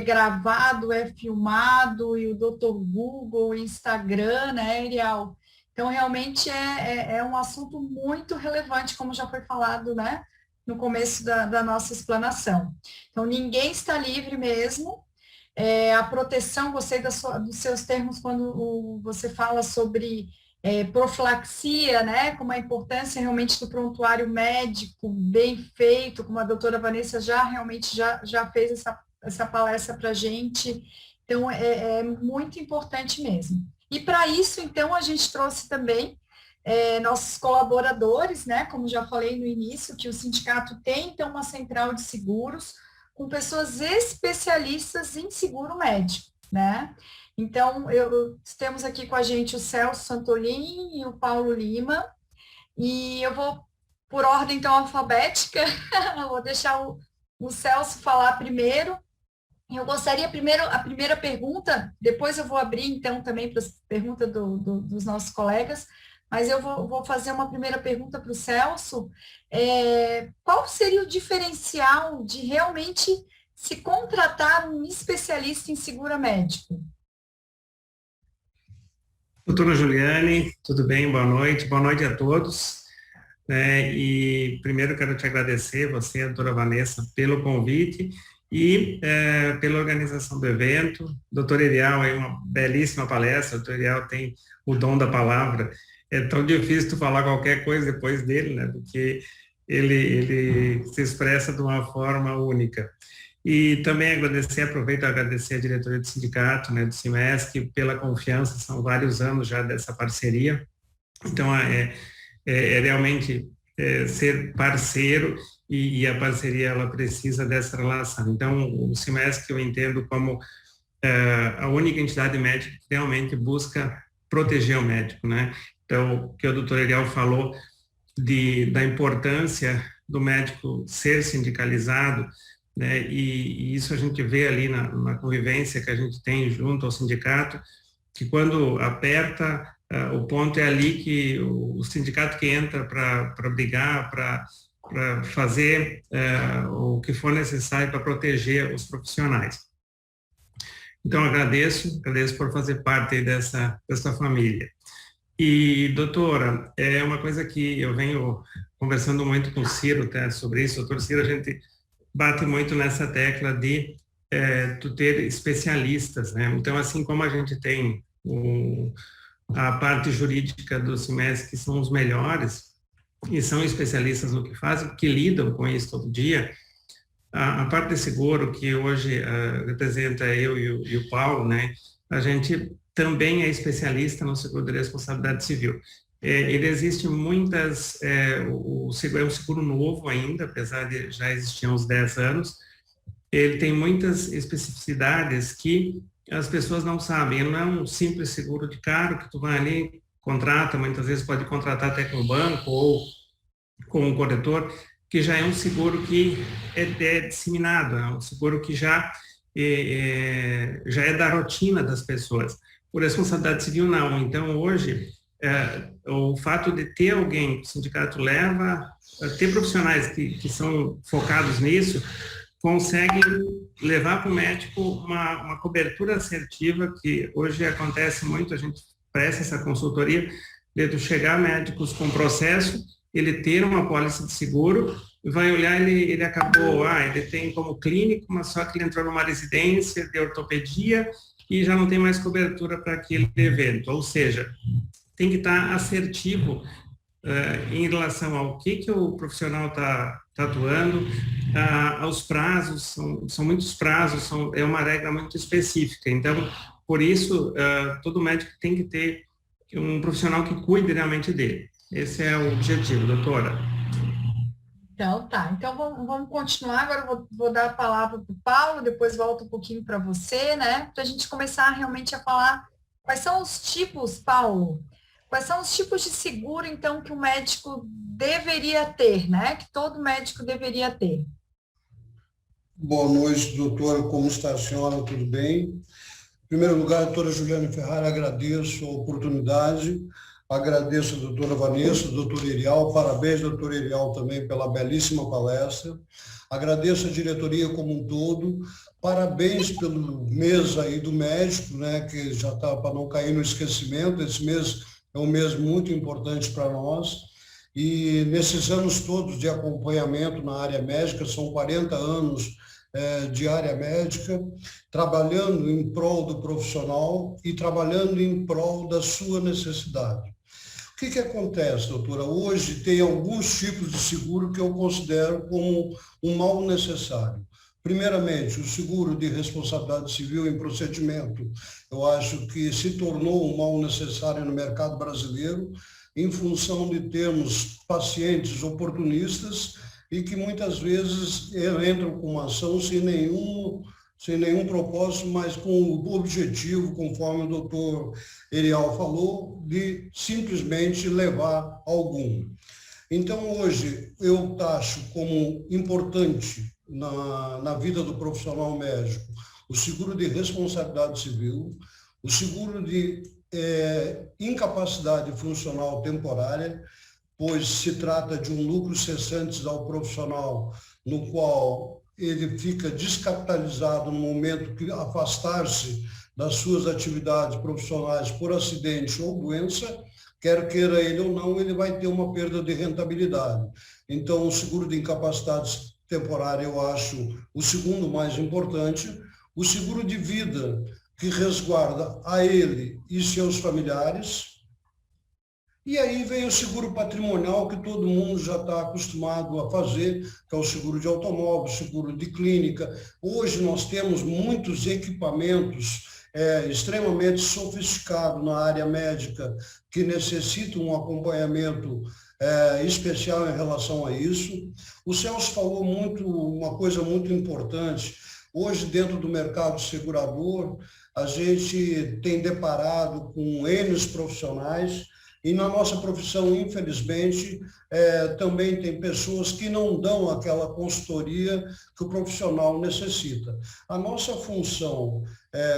gravado, filmado, e o Dr. Google, o Instagram, né, Eliel? Então, realmente é um assunto muito relevante, como já foi falado, né, no começo da nossa explanação. Então, ninguém está livre mesmo. A proteção, gostei dos seus termos quando você fala sobre profilaxia, né, como a importância realmente do prontuário médico bem feito, como a doutora Vanessa já fez essa palestra para a gente. Então, é muito importante mesmo. E para isso, então, a gente trouxe também nossos colaboradores, né, como já falei no início, que o sindicato tem, então, uma central de seguros com pessoas especialistas em seguro médico, né? Então, temos aqui com a gente o Celso Santolin e o Paulo Lima, e eu vou, por ordem, então, alfabética, eu vou deixar o Celso falar primeiro. Eu gostaria primeiro, a primeira pergunta, depois eu vou abrir, então, também para as perguntas dos nossos colegas, mas eu vou fazer uma primeira pergunta para o Celso. Qual seria o diferencial de realmente se contratar um especialista em seguro médico? Doutora Juliane, tudo bem? Boa noite a todos. E primeiro quero te agradecer, você, a doutora Vanessa, pelo convite e pela organização do evento. Doutor Erial, é uma belíssima palestra, o doutor Erial tem o dom da palavra. É tão difícil tu falar qualquer coisa depois dele, né? Porque ele se expressa de uma forma única. E também aproveito a agradecer a diretoria do sindicato, né, do CIMESC, pela confiança, são vários anos já dessa parceria. Então, realmente ser parceiro e a parceria, ela precisa dessa relação. Então, o CIMESC eu entendo como a única entidade médica que realmente busca proteger o médico, né? Então, o que o doutor Erial falou da importância do médico ser sindicalizado, né, e isso a gente vê ali na convivência que a gente tem junto ao sindicato, que quando aperta, o ponto é ali que o sindicato que entra para brigar, para fazer o que for necessário para proteger os profissionais. Então, agradeço por fazer parte dessa família. E, doutora, é uma coisa que eu venho conversando muito com o Ciro sobre isso. Doutor Ciro, a gente bate muito nessa tecla de tu ter especialistas, né? Então, assim como a gente tem a parte jurídica do CIMESC, que são os melhores e são especialistas no que fazem, que lidam com isso todo dia, a parte de seguro, que hoje representa eu e o Paulo, né? A gente também é especialista no seguro de responsabilidade civil. Ele existe muitas, o seguro é um seguro novo ainda, apesar de já existir há uns 10 anos, ele tem muitas especificidades que as pessoas não sabem. Ele não é um simples seguro de carro que tu vai ali, contrata, muitas vezes pode contratar até com o banco ou com um corretor, que já é um seguro que é disseminado, é um seguro que já é da rotina das pessoas. Por responsabilidade civil, não. Então, hoje, o fato de ter alguém, o sindicato leva, ter profissionais que são focados nisso, conseguem levar para o médico uma cobertura assertiva, que hoje acontece muito, a gente presta essa consultoria, de chegar médicos com processo, ele ter uma pólice de seguro, vai olhar, ele acabou, ele tem como clínico, mas só que ele entrou numa residência de ortopedia e já não tem mais cobertura para aquele evento. Ou seja, tem que estar assertivo em relação ao que o profissional está atuando, aos prazos, são muitos prazos, é uma regra muito específica. Então, por isso, todo médico tem que ter um profissional que cuide realmente dele. Esse é o objetivo, doutora. Então, tá. Então, vamos continuar. Agora eu vou dar a palavra para o Paulo, depois volto um pouquinho para você, né? Para a gente começar realmente a falar quais são os tipos, Paulo, quais são os tipos de seguro, então, que o médico deveria ter, né? Que todo médico deveria ter. Boa noite, doutora. Como está a senhora? Tudo bem? Em primeiro lugar, doutora Juliane Ferrari, agradeço a oportunidade. Agradeço a doutora Vanessa, doutor Erial, parabéns, doutor Erial, também pela belíssima palestra. Agradeço a diretoria como um todo, parabéns pelo mês aí do médico, né, que já está para não cair no esquecimento, esse mês é um mês muito importante para nós. E nesses anos todos de acompanhamento na área médica, são 40 anos de área médica, trabalhando em prol do profissional e trabalhando em prol da sua necessidade. O que acontece, doutora? Hoje tem alguns tipos de seguro que eu considero como um mal necessário. Primeiramente, o seguro de responsabilidade civil em procedimento, eu acho que se tornou um mal necessário no mercado brasileiro, em função de termos pacientes oportunistas e que muitas vezes entram com uma ação sem nenhum propósito, mas com o objetivo, conforme o doutor Erial falou, de simplesmente levar algum. Então, hoje, eu taxo como importante na vida do profissional médico o seguro de responsabilidade civil, o seguro de incapacidade funcional temporária, pois se trata de um lucro cessante ao profissional, no qual ele fica descapitalizado no momento que afastar-se das suas atividades profissionais por acidente ou doença, quer queira ele ou não, ele vai ter uma perda de rentabilidade. Então, o seguro de incapacidade temporária eu acho o segundo mais importante. O seguro de vida, que resguarda a ele e seus familiares. E aí vem o seguro patrimonial, que todo mundo já está acostumado a fazer, que é o seguro de automóvel, seguro de clínica. Hoje nós temos muitos equipamentos extremamente sofisticados na área médica, que necessitam um acompanhamento especial em relação a isso. O Celso falou uma coisa muito importante. Hoje, dentro do mercado segurador, a gente tem deparado com N profissionais e na nossa profissão, infelizmente, também tem pessoas que não dão aquela consultoria que o profissional necessita. A nossa função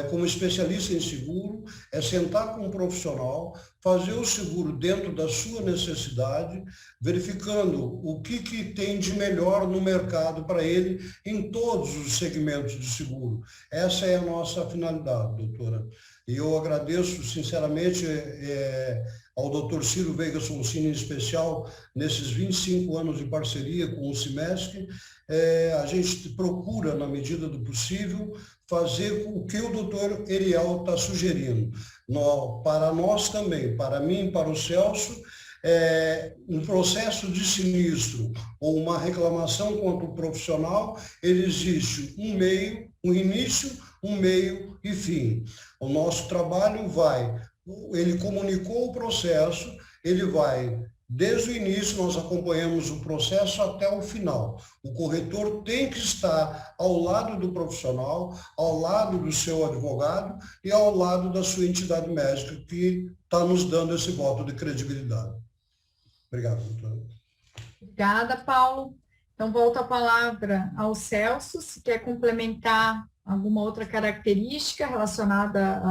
como especialista em seguro é sentar com um profissional, fazer o seguro dentro da sua necessidade, verificando o que tem de melhor no mercado para ele em todos os segmentos de seguro. Essa é a nossa finalidade, doutora. E eu agradeço, sinceramente, ao doutor Ciro Veiga Sonsini, em especial, nesses 25 anos de parceria com o CIMESC. A gente procura, na medida do possível, fazer o que o doutor Erial está sugerindo. Para nós também, para mim, para o Celso, um processo de sinistro ou uma reclamação contra o profissional, ele existe um meio, um início, um meio e fim. O nosso trabalho ele comunicou o processo, ele vai, desde o início nós acompanhamos o processo até o final. O corretor tem que estar ao lado do profissional, ao lado do seu advogado e ao lado da sua entidade médica, que está nos dando esse voto de credibilidade. Obrigado, doutora. Obrigada, Paulo. Então, volto a palavra ao Celso, se quer complementar alguma outra característica relacionada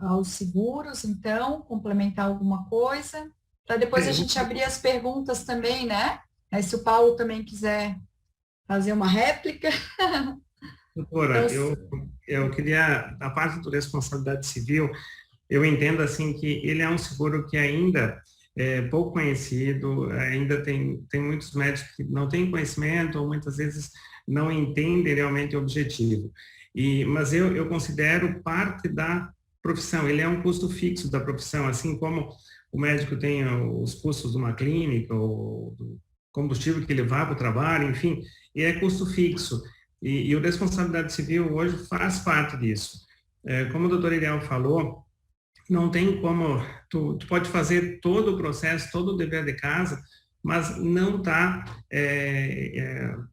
aos seguros, então, complementar alguma coisa, para depois a gente abrir as perguntas também, né? Aí, se o Paulo também quiser fazer uma réplica. Doutora, eu queria, a parte da responsabilidade civil, eu entendo assim que ele é um seguro que ainda é pouco conhecido, ainda tem muitos médicos que não têm conhecimento ou muitas vezes não entendem realmente o objetivo. Mas eu considero parte da profissão, ele é um custo fixo da profissão, assim como o médico tem os custos de uma clínica, ou do combustível que ele vai para o trabalho, enfim, e é custo fixo. E o responsabilidade civil hoje faz parte disso. Como o doutor Erial falou, não tem como, tu pode fazer todo o processo, todo o dever de casa, mas não está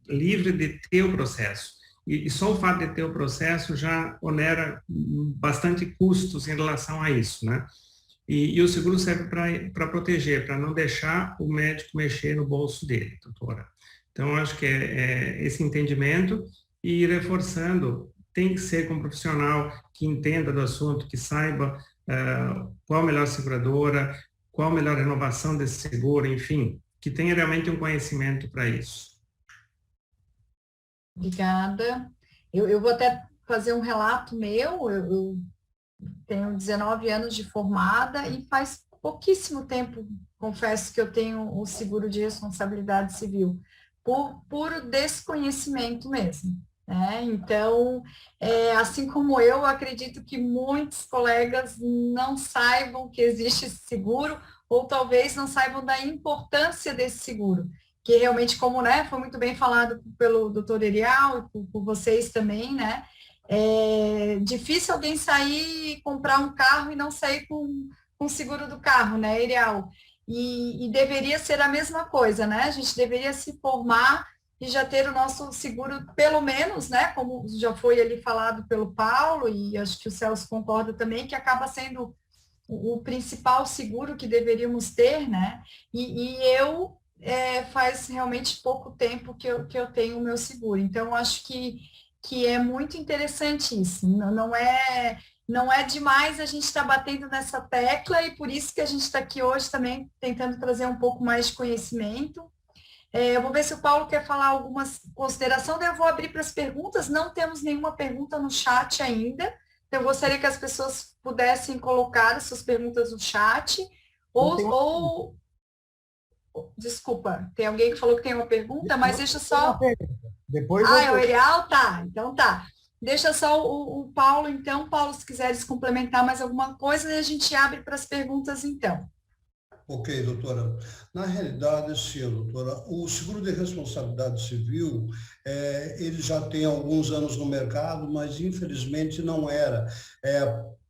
livre de ter o processo. E só o fato de ter o processo já onera bastante custos em relação a isso, né? E o seguro serve para proteger, para não deixar o médico mexer no bolso dele, doutora. Então, acho que é esse entendimento e reforçando, tem que ser com um profissional que entenda do assunto, que saiba qual a melhor seguradora, qual a melhor renovação desse seguro, enfim, que tenha realmente um conhecimento para isso. Obrigada. Eu vou até fazer um relato meu. Eu tenho 19 anos de formada e faz pouquíssimo tempo, confesso que eu tenho o seguro de responsabilidade civil, por puro desconhecimento mesmo. Então, assim como eu acredito que muitos colegas não saibam que existe esse seguro, ou talvez não saibam da importância desse seguro, que realmente, como foi muito bem falado pelo doutor Erial e por vocês também, é difícil alguém sair e comprar um carro e não sair com o seguro do carro, Erial? E deveria ser a mesma coisa, A gente deveria se formar e já ter o nosso seguro, pelo menos, como já foi ali falado pelo Paulo, e acho que o Celso concorda também, que acaba sendo o principal seguro que deveríamos ter, E eu, faz realmente pouco tempo que eu tenho o meu seguro, então acho que é muito interessante isso, não é demais a gente estar batendo nessa tecla, e por isso que a gente está aqui hoje também tentando trazer um pouco mais de conhecimento. Eu vou ver se o Paulo quer falar algumas considerações, daí eu vou abrir para as perguntas. Não temos nenhuma pergunta no chat ainda, então eu gostaria que as pessoas pudessem colocar as suas perguntas no chat, desculpa, tem alguém que falou que tem uma pergunta, mas deixa só... Depois é o Erial? Tá, então tá. Deixa só o Paulo, então. Paulo, se quiseres complementar mais alguma coisa, e a gente abre para as perguntas, então. Ok, doutora. Na realidade, sim, doutora, o seguro de responsabilidade civil, ele já tem alguns anos no mercado, mas infelizmente não era.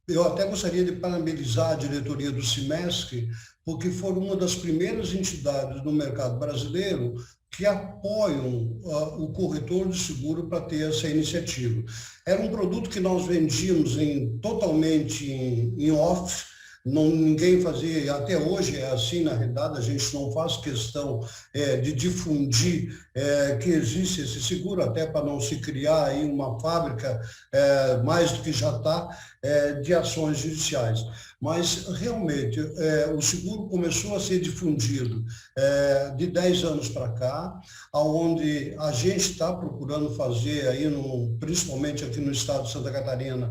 Eu até gostaria de parabenizar a diretoria do Cimesc, porque foram uma das primeiras entidades no mercado brasileiro que apoiam o corretor de seguro para ter essa iniciativa. Era um produto que nós vendíamos totalmente em off, ninguém fazia, até hoje é assim, na realidade, a gente não faz questão de difundir que existe esse seguro, até para não se criar aí uma fábrica, mais do que já está, de ações judiciais. Mas, realmente, o seguro começou a ser difundido de 10 anos para cá, onde a gente está procurando fazer, aí principalmente aqui no estado de Santa Catarina,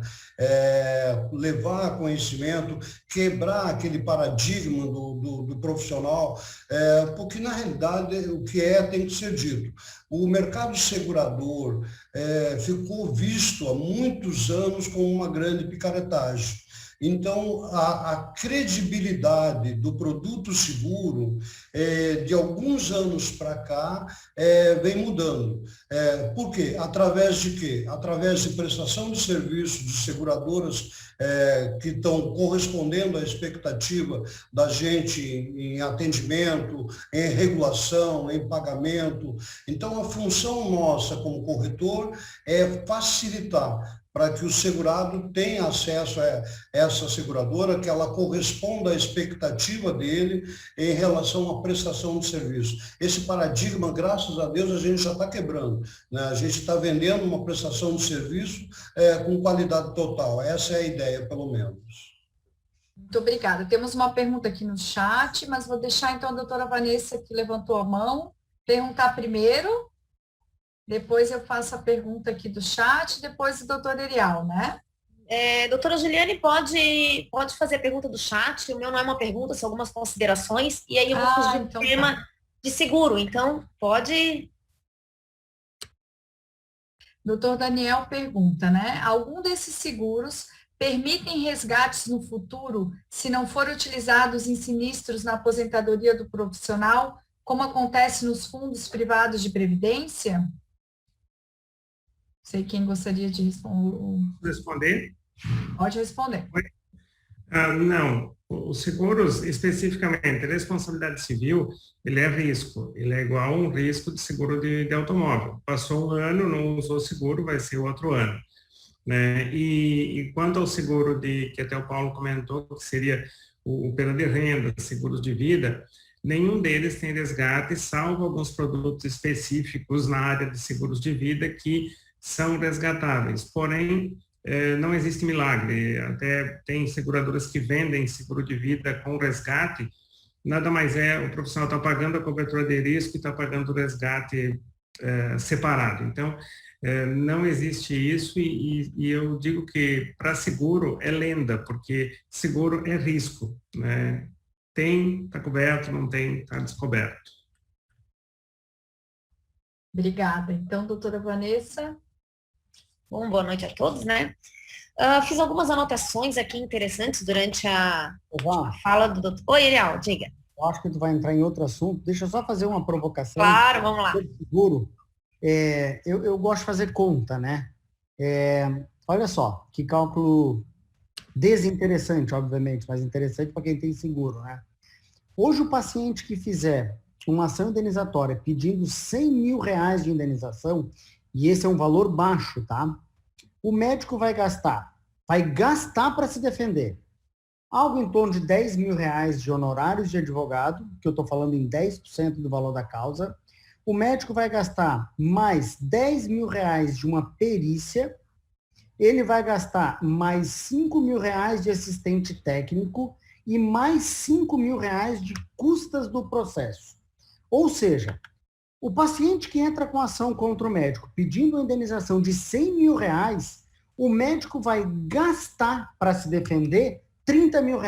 levar conhecimento, quebrar aquele paradigma do profissional, porque, na realidade, o que tem que ser dito. O mercado segurador ficou visto há muitos anos como uma grande picaretagem. Então, a credibilidade do produto seguro, de alguns anos para cá, vem mudando. Por quê? Através de quê? Através de prestação de serviços de seguradoras que estão correspondendo à expectativa da gente em atendimento, em regulação, em pagamento. Então, a função nossa como corretor é facilitar para que o segurado tenha acesso a essa seguradora, que ela corresponda à expectativa dele em relação à prestação de serviço. Esse paradigma, graças a Deus, a gente já está quebrando, A gente está vendendo uma prestação de serviço com qualidade total. Essa é a ideia, pelo menos. Muito obrigada. Temos uma pergunta aqui no chat, mas vou deixar, então, a doutora Vanessa, que levantou a mão, perguntar primeiro. Depois eu faço a pergunta aqui do chat, depois o doutor Erial, Doutora Juliane, pode fazer a pergunta do chat. O meu não é uma pergunta, são algumas considerações. E aí eu vou fugir do tema de seguro. Então, pode... Doutor Daniel pergunta, Algum desses seguros permitem resgates no futuro se não forem utilizados em sinistros na aposentadoria do profissional, como acontece nos fundos privados de previdência? Sei quem gostaria de Responder? Pode responder. Não, os seguros, especificamente, responsabilidade civil, ele é risco, ele é igual a um risco de seguro de automóvel. Passou um ano, não usou seguro, vai ser outro ano. E quanto ao seguro que até o Paulo comentou, que seria o perda de renda, seguros de vida, nenhum deles tem resgate, salvo alguns produtos específicos na área de seguros de vida que são resgatáveis. Porém, não existe milagre. Até tem seguradoras que vendem seguro de vida com resgate. Nada mais o profissional está pagando a cobertura de risco e está pagando o resgate separado. Então, não existe isso e eu digo que para seguro é lenda, porque seguro é risco, tem, está coberto, não tem, está descoberto. Obrigada. Então, doutora Vanessa. Bom, boa noite a todos, né? Fiz algumas anotações aqui interessantes durante a fala do doutor. Oi, Eliel, diga. Eu acho que tu vai entrar em outro assunto. Deixa eu só fazer uma provocação. Claro, vamos lá. Seguro. Eu gosto de fazer conta, né? Olha só, que cálculo desinteressante, obviamente, mas interessante para quem tem seguro, né? Hoje o paciente que fizer uma ação indenizatória pedindo R$100 mil de indenização, e esse é um valor baixo, tá? O médico vai gastar para se defender, algo em torno de R$10 mil de honorários de advogado, que eu estou falando em 10% do valor da causa. O médico vai gastar mais R$10 mil de uma perícia, ele vai gastar mais R$5 mil de assistente técnico e mais R$5 mil de custas do processo. Ou seja, o paciente que entra com ação contra o médico pedindo uma indenização de R$100 mil, o médico vai gastar para se defender R$30 mil.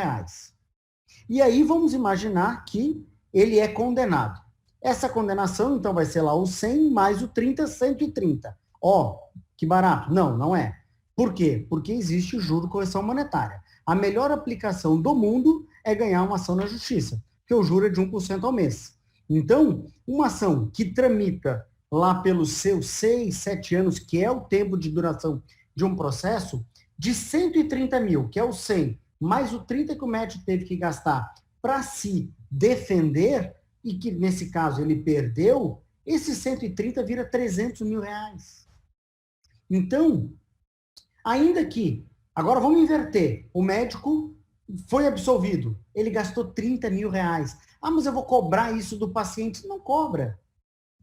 E aí vamos imaginar que ele é condenado. Essa condenação, então, vai ser lá o 100 mais o 30, 130. Ó, que barato. Não, não é. Por quê? Porque existe o juro correção monetária. A melhor aplicação do mundo é ganhar uma ação na justiça, porque o juro é de 1% ao mês. Então, uma ação que tramita lá pelos seus 6, 7 anos, que é o tempo de duração de um processo, de 130 mil, que é o 100, mais o 30 que o médico teve que gastar para se defender, e que nesse caso ele perdeu, esse 130 vira R$300 mil. Então, ainda que, agora vamos inverter, o médico foi absolvido, ele gastou R$30 mil. Ah, mas eu vou cobrar isso do paciente. Não cobra.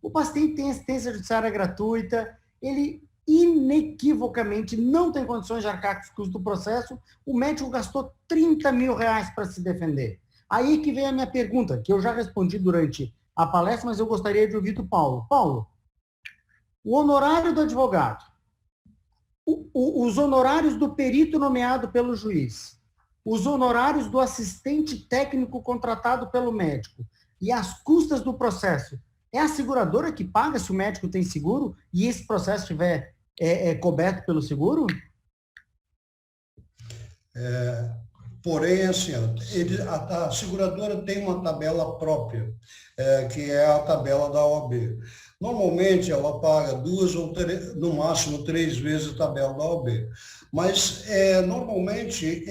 O paciente tem assistência judiciária gratuita, ele inequivocamente não tem condições de arcar com os custos do processo, o médico gastou R$30 mil para se defender. Aí que vem a minha pergunta, que eu já respondi durante a palestra, mas eu gostaria de ouvir do Paulo. Paulo, o honorário do advogado, os honorários do perito nomeado pelo juiz, os honorários do assistente técnico contratado pelo médico e as custas do processo, é a seguradora que paga se o médico tem seguro e esse processo estiver coberto pelo seguro? Porém, assim, a seguradora tem uma tabela própria, que é a tabela da OAB. Normalmente, ela paga 2 ou 3, no máximo 3 vezes a tabela da OAB. Mas, normalmente,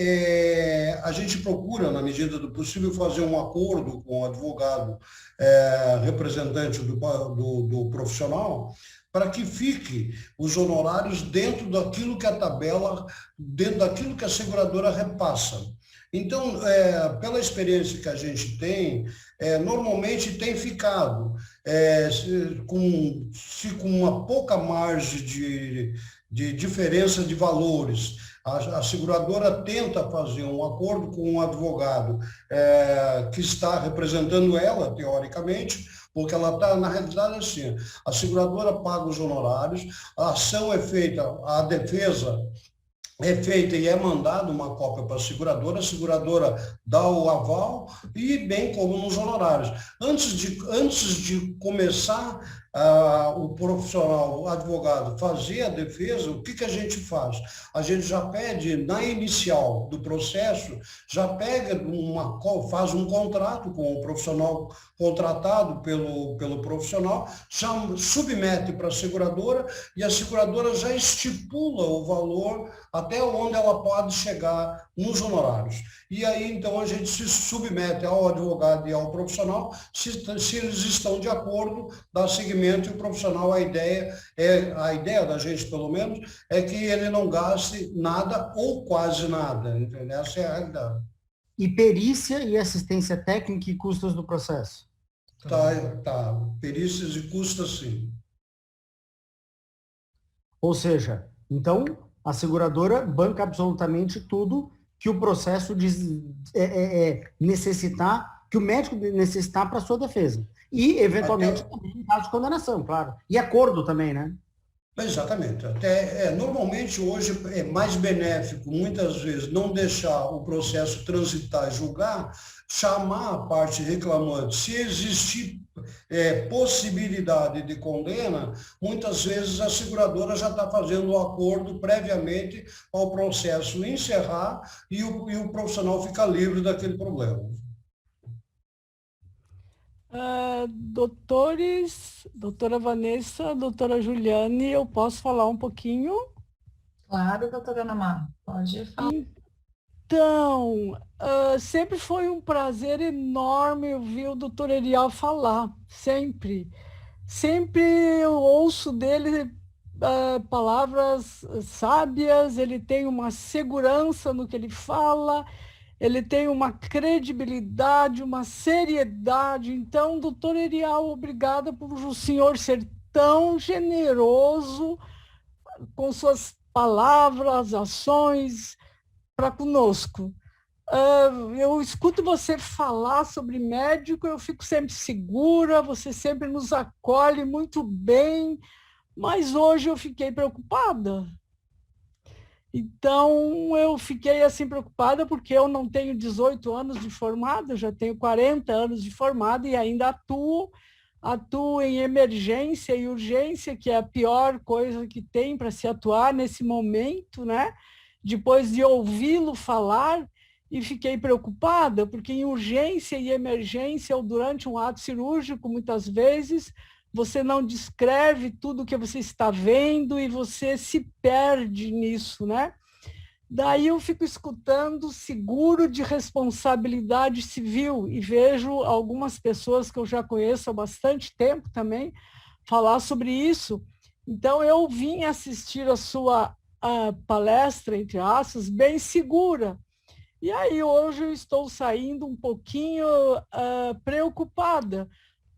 a gente procura, na medida do possível, fazer um acordo com o advogado representante do profissional, para que fique os honorários dentro daquilo que a tabela, dentro daquilo que a seguradora repassa. Então, pela experiência que a gente tem, normalmente tem ficado com uma pouca margem de diferença de valores. A seguradora tenta fazer um acordo com um advogado que está representando ela, teoricamente, porque ela está, na realidade, assim, a seguradora paga os honorários, a ação é feita, a defesa é feita e é mandada uma cópia para a seguradora dá o aval e bem como nos honorários. Antes de começar o profissional, o advogado, fazer a defesa, o que a gente faz? A gente já pede, na inicial do processo, já faz um contrato com o profissional contratado pelo profissional, já submete para a seguradora e a seguradora já estipula o valor até onde ela pode chegar nos honorários. E aí, então, a gente se submete ao advogado e ao profissional, se eles estão de acordo, dá seguimento e o profissional, a ideia da gente, pelo menos, é que ele não gaste nada ou quase nada, entendeu? Essa é a realidade. E perícia e assistência técnica e custos do processo? Tá. Perícias e custos, sim. Ou seja, então, a seguradora banca absolutamente tudo que o processo necessitar, que o médico necessitar para a sua defesa. E, eventualmente, também em caso de condenação, claro. E acordo também, né? Exatamente. Normalmente, hoje, é mais benéfico, muitas vezes, não deixar o processo transitar e julgar, chamar a parte reclamante. Se existir possibilidade de condena, muitas vezes a seguradora já está fazendo o acordo previamente ao processo encerrar e o profissional fica livre daquele problema. Doutores, doutora Vanessa, doutora Juliane, eu posso falar um pouquinho? Claro, doutora Ana Mar, pode falar. Então, sempre foi um prazer enorme ouvir o doutor Erial falar, sempre. Sempre eu ouço dele palavras sábias, ele tem uma segurança no que ele fala, ele tem uma credibilidade, uma seriedade. Então, doutor Erial, obrigada por o senhor ser tão generoso com suas palavras, ações para conosco. Eu escuto você falar sobre médico, eu fico sempre segura, você sempre nos acolhe muito bem, mas hoje eu fiquei preocupada. Então, eu fiquei assim preocupada porque eu não tenho 18 anos de formada, eu já tenho 40 anos de formada e ainda atuo em emergência e urgência, que é a pior coisa que tem para se atuar nesse momento, né? Depois de ouvi-lo falar, e fiquei preocupada, porque em urgência e emergência, ou durante um ato cirúrgico, muitas vezes, você não descreve tudo o que você está vendo e você se perde nisso, né? Daí eu fico escutando seguro de responsabilidade civil e vejo algumas pessoas que eu já conheço há bastante tempo também falar sobre isso. Então eu vim assistir a sua palestra, entre aspas, bem segura. E aí hoje eu estou saindo um pouquinho preocupada,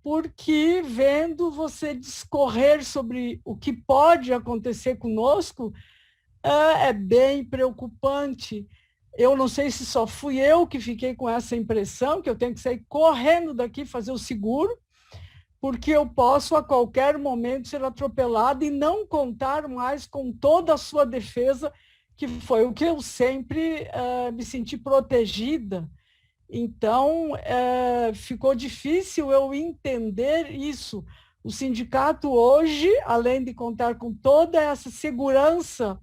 porque vendo você discorrer sobre o que pode acontecer conosco, é bem preocupante. Eu não sei se só fui eu que fiquei com essa impressão, que eu tenho que sair correndo daqui, fazer o seguro, porque eu posso a qualquer momento ser atropelada e não contar mais com toda a sua defesa, que foi o que eu sempre me senti protegida. Então, ficou difícil eu entender isso. O sindicato hoje, além de contar com toda essa segurança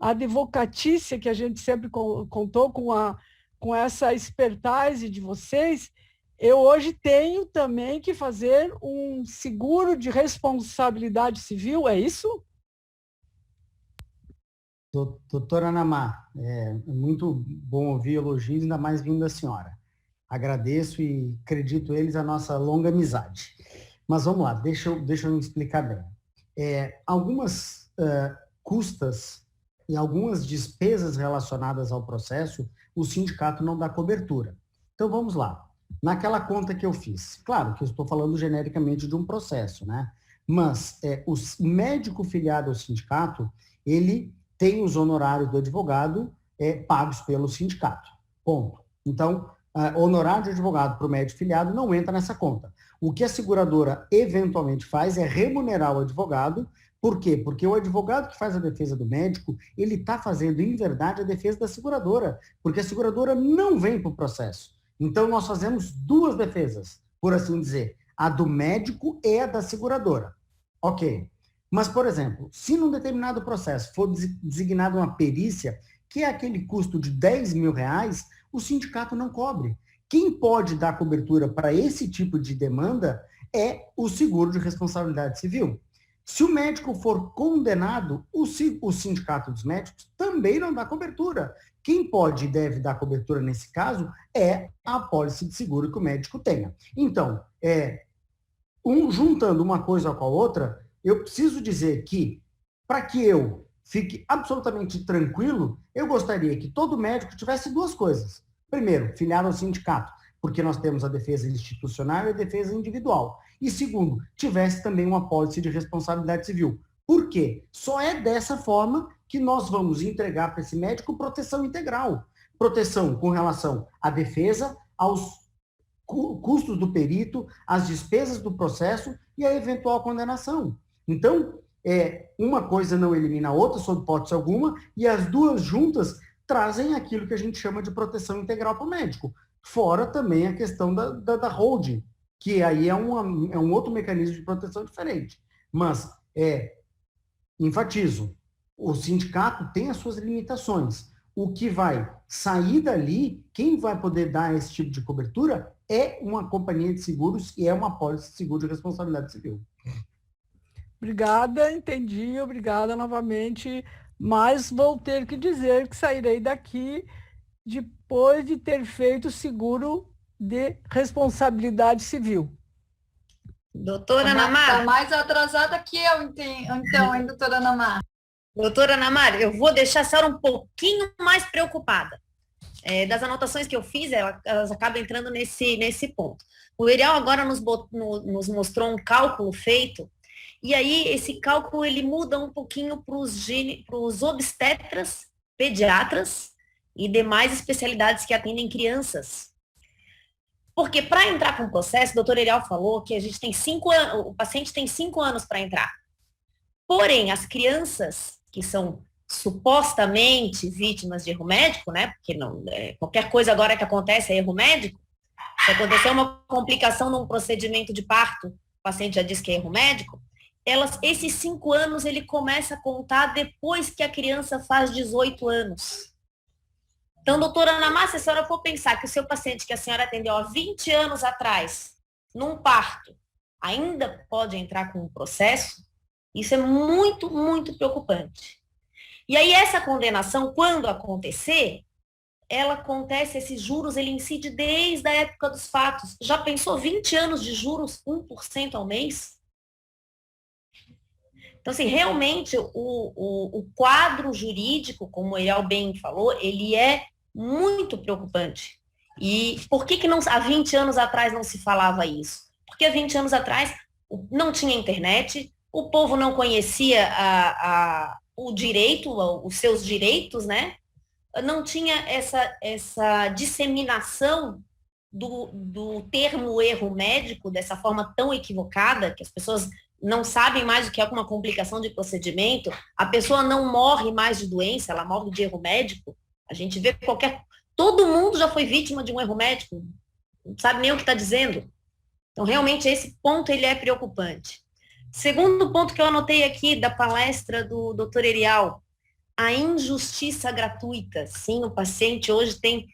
advocatícia que a gente sempre contou com essa expertise de vocês, eu hoje tenho também que fazer um seguro de responsabilidade civil, é isso? Doutora Ana Mar, é muito bom ouvir elogios, ainda mais vindo da senhora. Agradeço e acredito eles a nossa longa amizade. Mas vamos lá, deixa eu me explicar bem. Algumas custas e algumas despesas relacionadas ao processo, o sindicato não dá cobertura. Então vamos lá. Naquela conta que eu fiz, claro que eu estou falando genericamente de um processo, né? Mas o médico filiado ao sindicato, ele tem os honorários do advogado pagos pelo sindicato. Ponto. Então, honorário de advogado para o médico filiado não entra nessa conta. O que a seguradora eventualmente faz é remunerar o advogado. Por quê? Porque o advogado que faz a defesa do médico, ele está fazendo, em verdade, a defesa da seguradora, porque a seguradora não vem para o processo. Então, nós fazemos duas defesas, por assim dizer. A do médico e a da seguradora. Ok. Mas, por exemplo, se num determinado processo for designada uma perícia, que é aquele custo de R$10.000, o sindicato não cobre. Quem pode dar cobertura para esse tipo de demanda é o seguro de responsabilidade civil. Se o médico for condenado, o sindicato dos médicos também não dá cobertura. Quem pode e deve dar cobertura nesse caso é a apólice de seguro que o médico tenha. Então, juntando uma coisa com a outra, eu preciso dizer que, para que eu fique absolutamente tranquilo, eu gostaria que todo médico tivesse duas coisas. Primeiro, filiado ao sindicato, porque nós temos a defesa institucional e a defesa individual. E segundo, tivesse também uma apólice de responsabilidade civil. Por quê? Só é dessa forma que nós vamos entregar para esse médico proteção integral. Proteção com relação à defesa, aos custos do perito, às despesas do processo e à eventual condenação. Então, uma coisa não elimina a outra, sob hipótese alguma, e as duas juntas trazem aquilo que a gente chama de proteção integral para o médico. Fora também a questão da holding, que aí é um outro mecanismo de proteção diferente. Mas, enfatizo, o sindicato tem as suas limitações. O que vai sair dali, quem vai poder dar esse tipo de cobertura é uma companhia de seguros e é uma apólice de seguro de responsabilidade civil. Obrigada, entendi, obrigada novamente, mas vou ter que dizer que sairei daqui depois de ter feito seguro de responsabilidade civil. Doutora Ana Mar. Está mais atrasada que eu, então, hein, doutora Ana Mar? Doutora Ana Mar, eu vou deixar a senhora um pouquinho mais preocupada. Das anotações que eu fiz, elas acabam entrando nesse ponto. O Erial agora nos mostrou um cálculo feito, e aí esse cálculo ele muda um pouquinho para os obstetras, pediatras e demais especialidades que atendem crianças. Porque para entrar com o processo, o doutor Erial falou que a gente tem 5 anos, o paciente tem 5 anos para entrar. Porém, as crianças que são supostamente vítimas de erro médico, né? Porque não, qualquer coisa agora que acontece é erro médico. Se acontecer uma complicação num procedimento de parto, o paciente já diz que é erro médico. Esses 5 anos ele começa a contar depois que a criança faz 18 anos. Então, doutora Ana Mar, se a senhora for pensar que o seu paciente que a senhora atendeu há 20 anos atrás, num parto, ainda pode entrar com um processo, isso é muito, muito preocupante. E aí essa condenação, quando acontecer, ela acontece, esses juros, ele incide desde a época dos fatos. Já pensou 20 anos de juros, 1% ao mês? Então, assim, realmente, o quadro jurídico, como o Erial bem falou, ele é muito preocupante. E por que não, há 20 anos atrás não se falava isso? Porque há 20 anos atrás não tinha internet, o povo não conhecia o direito, os seus direitos, né? Não tinha essa disseminação do termo erro médico dessa forma tão equivocada, que as pessoas não sabem mais o que é uma complicação de procedimento, a pessoa não morre mais de doença, ela morre de erro médico. A gente vê todo mundo já foi vítima de um erro médico, não sabe nem o que está dizendo. Então, realmente, esse ponto ele é preocupante. Segundo ponto que eu anotei aqui da palestra do Dr. Erial, a injustiça gratuita. Sim, o paciente hoje tem...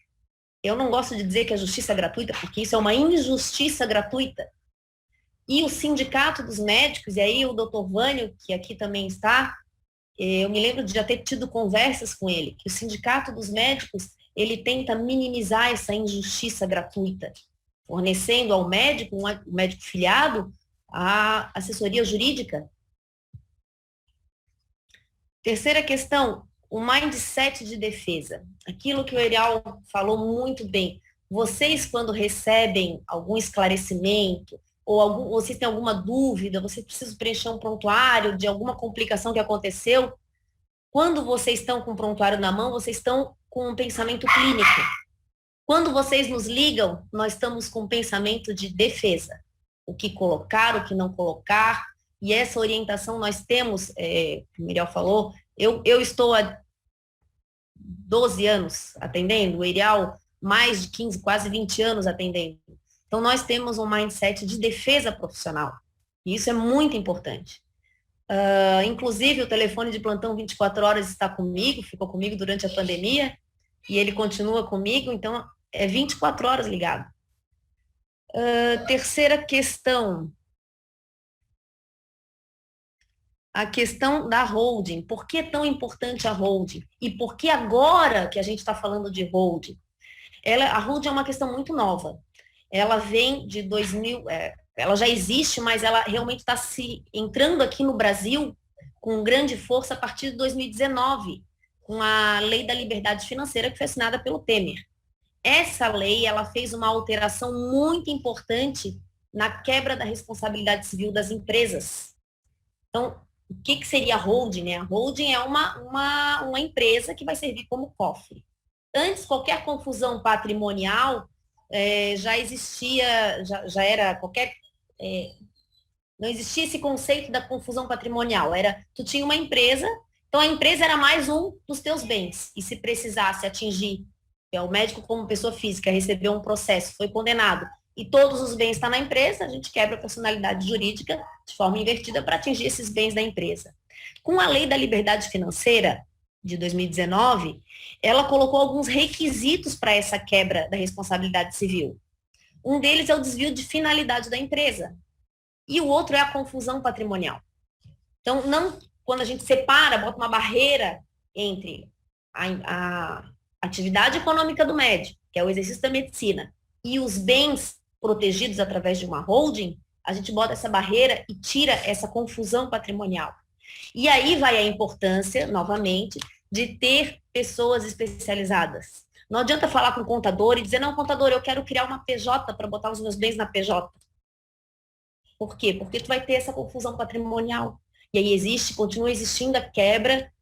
Eu não gosto de dizer que a justiça é gratuita, porque isso é uma injustiça gratuita. E o sindicato dos médicos, e aí o doutor Vânio, que aqui também está, eu me lembro de já ter tido conversas com ele, que o sindicato dos médicos, ele tenta minimizar essa injustiça gratuita, fornecendo ao médico, o médico filiado, a assessoria jurídica. Terceira questão, o mindset de defesa. Aquilo que o Erial falou muito bem. Vocês, quando recebem algum esclarecimento, ou vocês têm alguma dúvida, vocês precisam preencher um prontuário de alguma complicação que aconteceu, quando vocês estão com o prontuário na mão, vocês estão com um pensamento clínico. Quando vocês nos ligam, nós estamos com um pensamento de defesa. O que colocar, o que não colocar, e essa orientação nós temos, como o Miriam falou, eu estou há 12 anos atendendo, o Erial mais de 15, quase 20 anos atendendo. Então, nós temos um mindset de defesa profissional, e isso é muito importante. Inclusive, o telefone de plantão 24 horas está comigo, ficou comigo durante a pandemia, e ele continua comigo, então é 24 horas ligado. Terceira questão. A questão da holding. Por que é tão importante a holding? E por que agora que a gente está falando de holding? A holding é uma questão muito nova. Ela vem de 2000, ela já existe, mas ela realmente está se entrando aqui no Brasil com grande força a partir de 2019, com a Lei da Liberdade Financeira, que foi assinada pelo Temer. Essa lei, ela fez uma alteração muito importante na quebra da responsabilidade civil das empresas. Então, o que seria a holding, né? A holding é uma empresa que vai servir como cofre. Antes, qualquer confusão patrimonial já existia, já era qualquer... não existia esse conceito da confusão patrimonial. Tu tinha uma empresa, então a empresa era mais um dos teus bens. E se precisasse atingir é o médico como pessoa física, recebeu um processo, foi condenado, e todos os bens estão na empresa, a gente quebra a personalidade jurídica de forma invertida para atingir esses bens da empresa. Com a Lei da Liberdade Financeira, de 2019, ela colocou alguns requisitos para essa quebra da responsabilidade civil. Um deles é o desvio de finalidade da empresa, e o outro é a confusão patrimonial. Então, quando a gente separa, bota uma barreira entre a atividade econômica do médico, que é o exercício da medicina, e os bens protegidos através de uma holding, a gente bota essa barreira e tira essa confusão patrimonial. E aí vai a importância, novamente, de ter pessoas especializadas. Não adianta falar com o contador e dizer, não, contador, eu quero criar uma PJ para botar os meus bens na PJ. Por quê? Porque tu vai ter essa confusão patrimonial. E aí continua existindo a quebra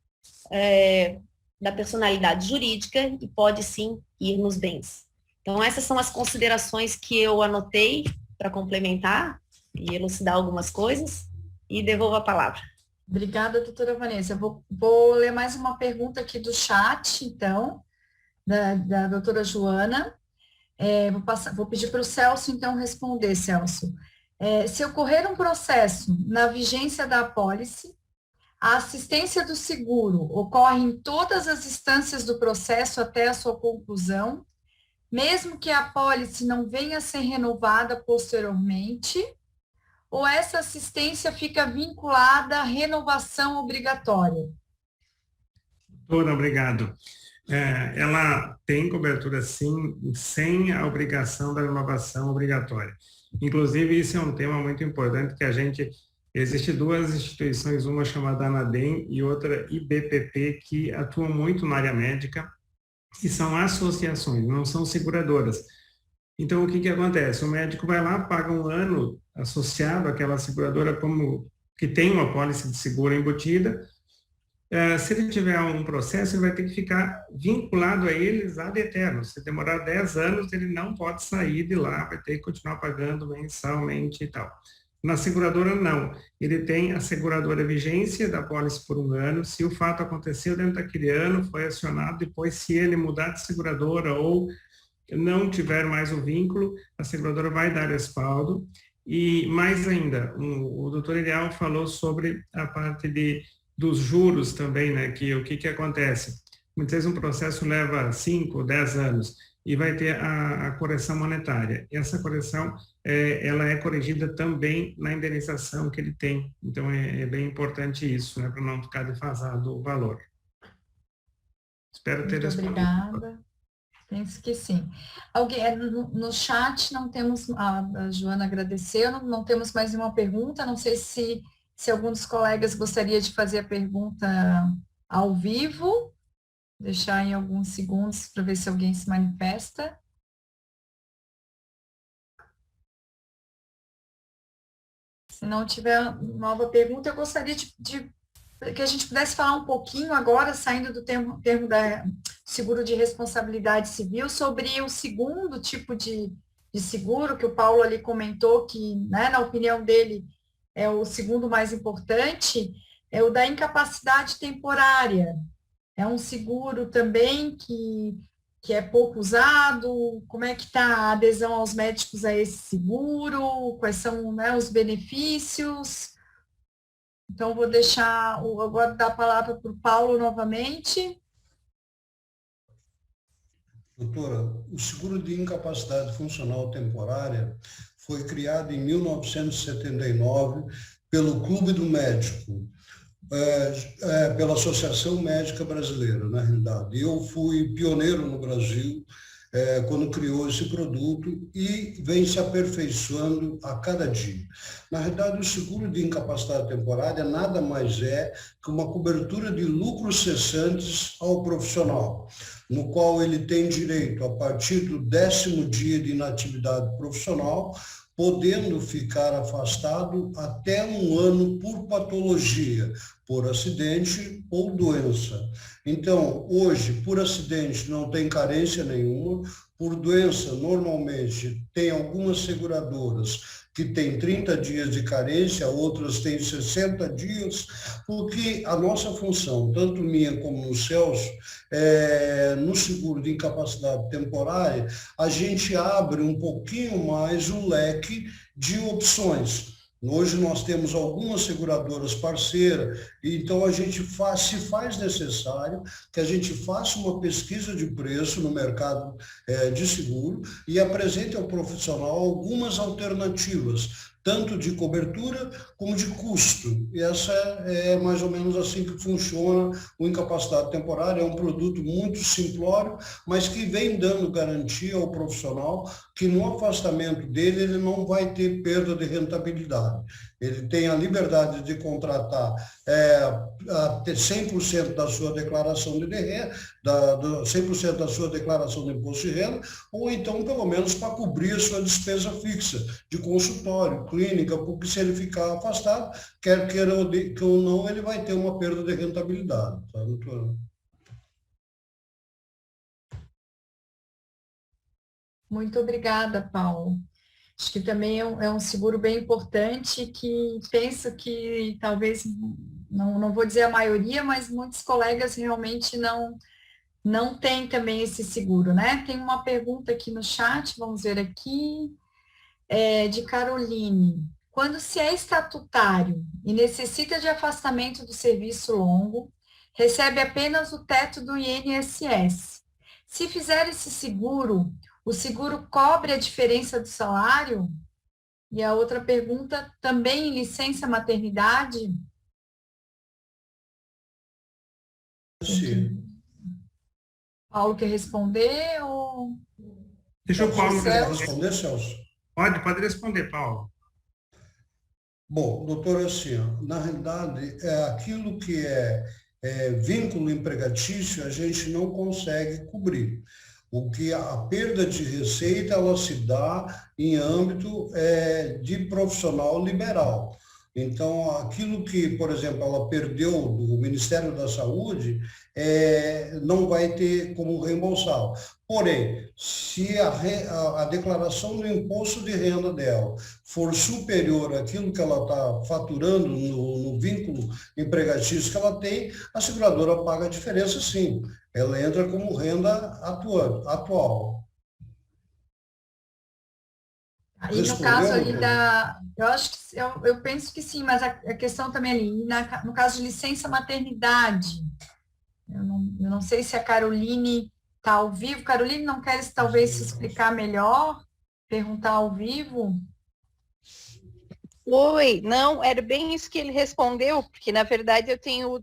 da personalidade jurídica e pode sim ir nos bens. Então, essas são as considerações que eu anotei para complementar e elucidar algumas coisas, e devolvo a palavra. Obrigada, doutora Vanessa. Eu vou ler mais uma pergunta aqui do chat, então, da doutora Joana. Vou pedir para o Celso, então, responder, Celso. Se ocorrer um processo na vigência da apólice, a assistência do seguro ocorre em todas as instâncias do processo até a sua conclusão, mesmo que a apólice não venha a ser renovada posteriormente, ou essa assistência fica vinculada à renovação obrigatória? Doutora, obrigado. Ela tem cobertura, sim, sem a obrigação da renovação obrigatória. Inclusive, isso é um tema muito importante que existe duas instituições, uma chamada ANADEM e outra IBPP, que atuam muito na área médica, que são associações, não são seguradoras. Então, o que acontece? O médico vai lá, paga um ano associado àquela seguradora como que tem uma apólice de seguro embutida. Se ele tiver um processo, ele vai ter que ficar vinculado a eles ad eterno. Se demorar 10 anos, ele não pode sair de lá, vai ter que continuar pagando mensalmente e tal. Na seguradora, não. Ele tem a seguradora vigência da apólice por um ano. Se o fato aconteceu dentro daquele ano, foi acionado. Depois, se ele mudar de seguradora ou não tiver mais o vínculo, a seguradora vai dar respaldo. E mais ainda, o doutor Eliel falou sobre a parte dos juros também, né? O que acontece? Muitas vezes um processo leva 5 ou 10 anos e vai ter a correção monetária. E essa correção, ela é corrigida também na indenização que ele tem. Então, é bem importante isso, né? Para não ficar defasado o valor. Espero ter respondido. Obrigada. Penso que sim. No chat não temos, a Joana agradeceu, não temos mais nenhuma pergunta, não sei se algum dos colegas gostaria de fazer a pergunta ao vivo, deixar em alguns segundos para ver se alguém se manifesta. Se não tiver nova pergunta, eu gostaria que a gente pudesse falar um pouquinho agora, saindo do termo da seguro de responsabilidade civil, sobre o segundo tipo de seguro que o Paulo ali comentou, que, né, na opinião dele, é o segundo mais importante, é o da incapacidade temporária. É um seguro também que é pouco usado. Como é que está a adesão aos médicos a esse seguro? Quais são, né, os benefícios? Então, vou agora dar a palavra para o Paulo novamente. Doutora, o seguro de incapacidade funcional temporária foi criado em 1979 pelo Clube do Médico, pela Associação Médica Brasileira, na realidade. Eu fui pioneiro no Brasil quando criou esse produto e vem se aperfeiçoando a cada dia. Na realidade, o seguro de incapacidade temporária nada mais é que uma cobertura de lucros cessantes ao profissional, no qual ele tem direito, a partir do 10º dia de inatividade profissional, podendo ficar afastado até um ano por patologia, por acidente ou doença. Então, hoje, por acidente não tem carência nenhuma, por doença, normalmente, tem algumas seguradoras que têm 30 dias de carência, outras têm 60 dias, porque a nossa função, tanto minha como no Celso, no seguro de incapacidade temporária, a gente abre um pouquinho mais o leque de opções. Hoje nós temos algumas seguradoras parceiras, então a gente se faz necessário que a gente faça uma pesquisa de preço no mercado de seguro e apresente ao profissional algumas alternativas, tanto de cobertura como de custo. E essa é mais ou menos assim que funciona o incapacidade temporária. É um produto muito simplório, mas que vem dando garantia ao profissional que no afastamento dele ele não vai ter perda de rentabilidade. Ele tem a liberdade de contratar até 100% da sua declaração de renda, 100% da sua declaração de imposto de renda, ou então, pelo menos, para cobrir a sua despesa fixa de consultório, clínica, porque se ele ficar afastado, quer queira ou não, ele vai ter uma perda de rentabilidade. Tá, doutora? Muito obrigada, Paulo. Acho que também é um seguro bem importante que penso que talvez, não vou dizer a maioria, mas muitos colegas realmente não têm também esse seguro, né? Tem uma pergunta aqui no chat, vamos ver aqui, de Caroline. Quando se é estatutário e necessita de afastamento do serviço longo, recebe apenas o teto do INSS. Se fizer esse seguro, o seguro cobre a diferença do salário? E a outra pergunta, também em licença maternidade? Sim. Paulo quer responder ou... Deixa o Paulo responder, Celso. Pode responder, Paulo. Bom, doutor, assim, na realidade, aquilo que é vínculo empregatício, a gente não consegue cobrir. O que a perda de receita, ela se dá em âmbito de profissional liberal. Então, aquilo que, por exemplo, ela perdeu do Ministério da Saúde, não vai ter como reembolsar. Porém, se a declaração do imposto de renda dela for superior àquilo que ela está faturando no vínculo empregatício que ela tem, a seguradora paga a diferença, sim. Ela entra como renda atual. Aí no caso ali eu penso que sim, mas a questão também ali, no caso de licença maternidade, eu não sei se a Caroline está ao vivo. Caroline, não queres talvez se explicar melhor? Perguntar ao vivo? Oi, não, era bem isso que ele respondeu, porque na verdade eu tenho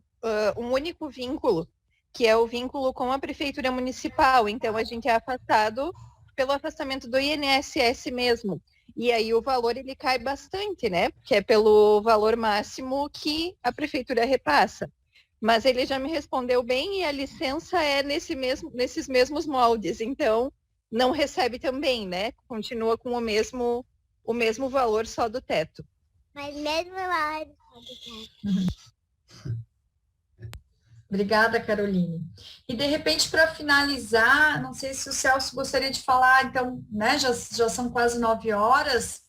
um único vínculo, que é o vínculo com a Prefeitura Municipal, então a gente é afastado pelo afastamento do INSS mesmo, e aí o valor ele cai bastante, né, porque é pelo valor máximo que a Prefeitura repassa, mas ele já me respondeu bem e a licença é nesses mesmos moldes, então não recebe também, né, continua com o mesmo valor só do teto. Mas mesmo lá... Obrigada, Caroline. E, de repente, para finalizar, não sei se o Celso gostaria de falar, então, né, já são quase 9 horas,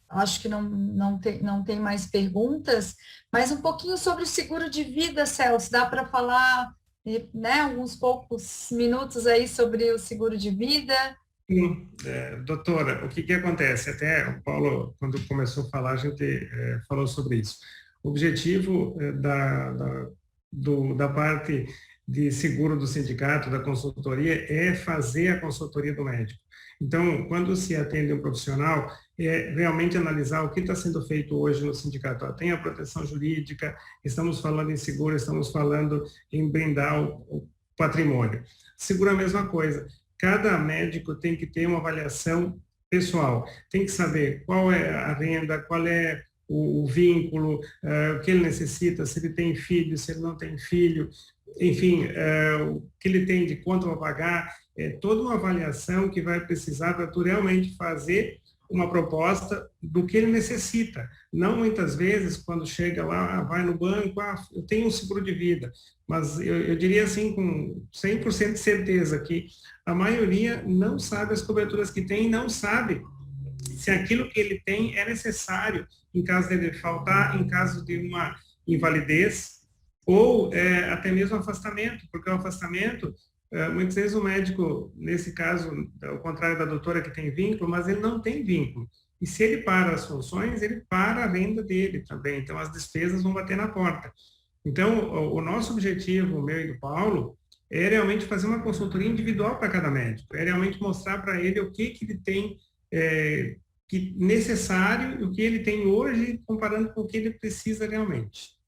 acho que não tem mais perguntas, mas um pouquinho sobre o seguro de vida, Celso, dá para falar, né, alguns poucos minutos aí sobre o seguro de vida? Sim, doutora, o que acontece? Até o Paulo, quando começou a falar, a gente falou sobre isso. O objetivo da parte de seguro do sindicato, da consultoria, é fazer a consultoria do médico. Então, quando se atende um profissional, é realmente analisar o que está sendo feito hoje no sindicato. Tem a proteção jurídica, estamos falando em seguro, estamos falando em blindar o patrimônio. Seguro é a mesma coisa. Cada médico tem que ter uma avaliação pessoal, tem que saber qual é a renda, qual é o vínculo, o que ele necessita, se ele tem filho, se ele não tem filho, enfim, o que ele tem de quanto vai pagar, toda uma avaliação que vai precisar para tu realmente fazer uma proposta do que ele necessita. Não muitas vezes, quando chega lá, vai no banco, eu tenho um seguro de vida, mas eu diria assim, com 100% de certeza, que a maioria não sabe as coberturas que tem e não sabe se aquilo que ele tem é necessário em caso dele faltar, em caso de uma invalidez, ou até mesmo afastamento, porque o afastamento, muitas vezes o médico, nesse caso, ao contrário da doutora que tem vínculo, mas ele não tem vínculo. E se ele para as funções, ele para a renda dele também. Então, as despesas vão bater na porta. Então, o nosso objetivo, o meu e do Paulo, é realmente fazer uma consultoria individual para cada médico. É realmente mostrar para ele o que ele tem que necessário e o que ele tem hoje, comparando com o que ele precisa realmente.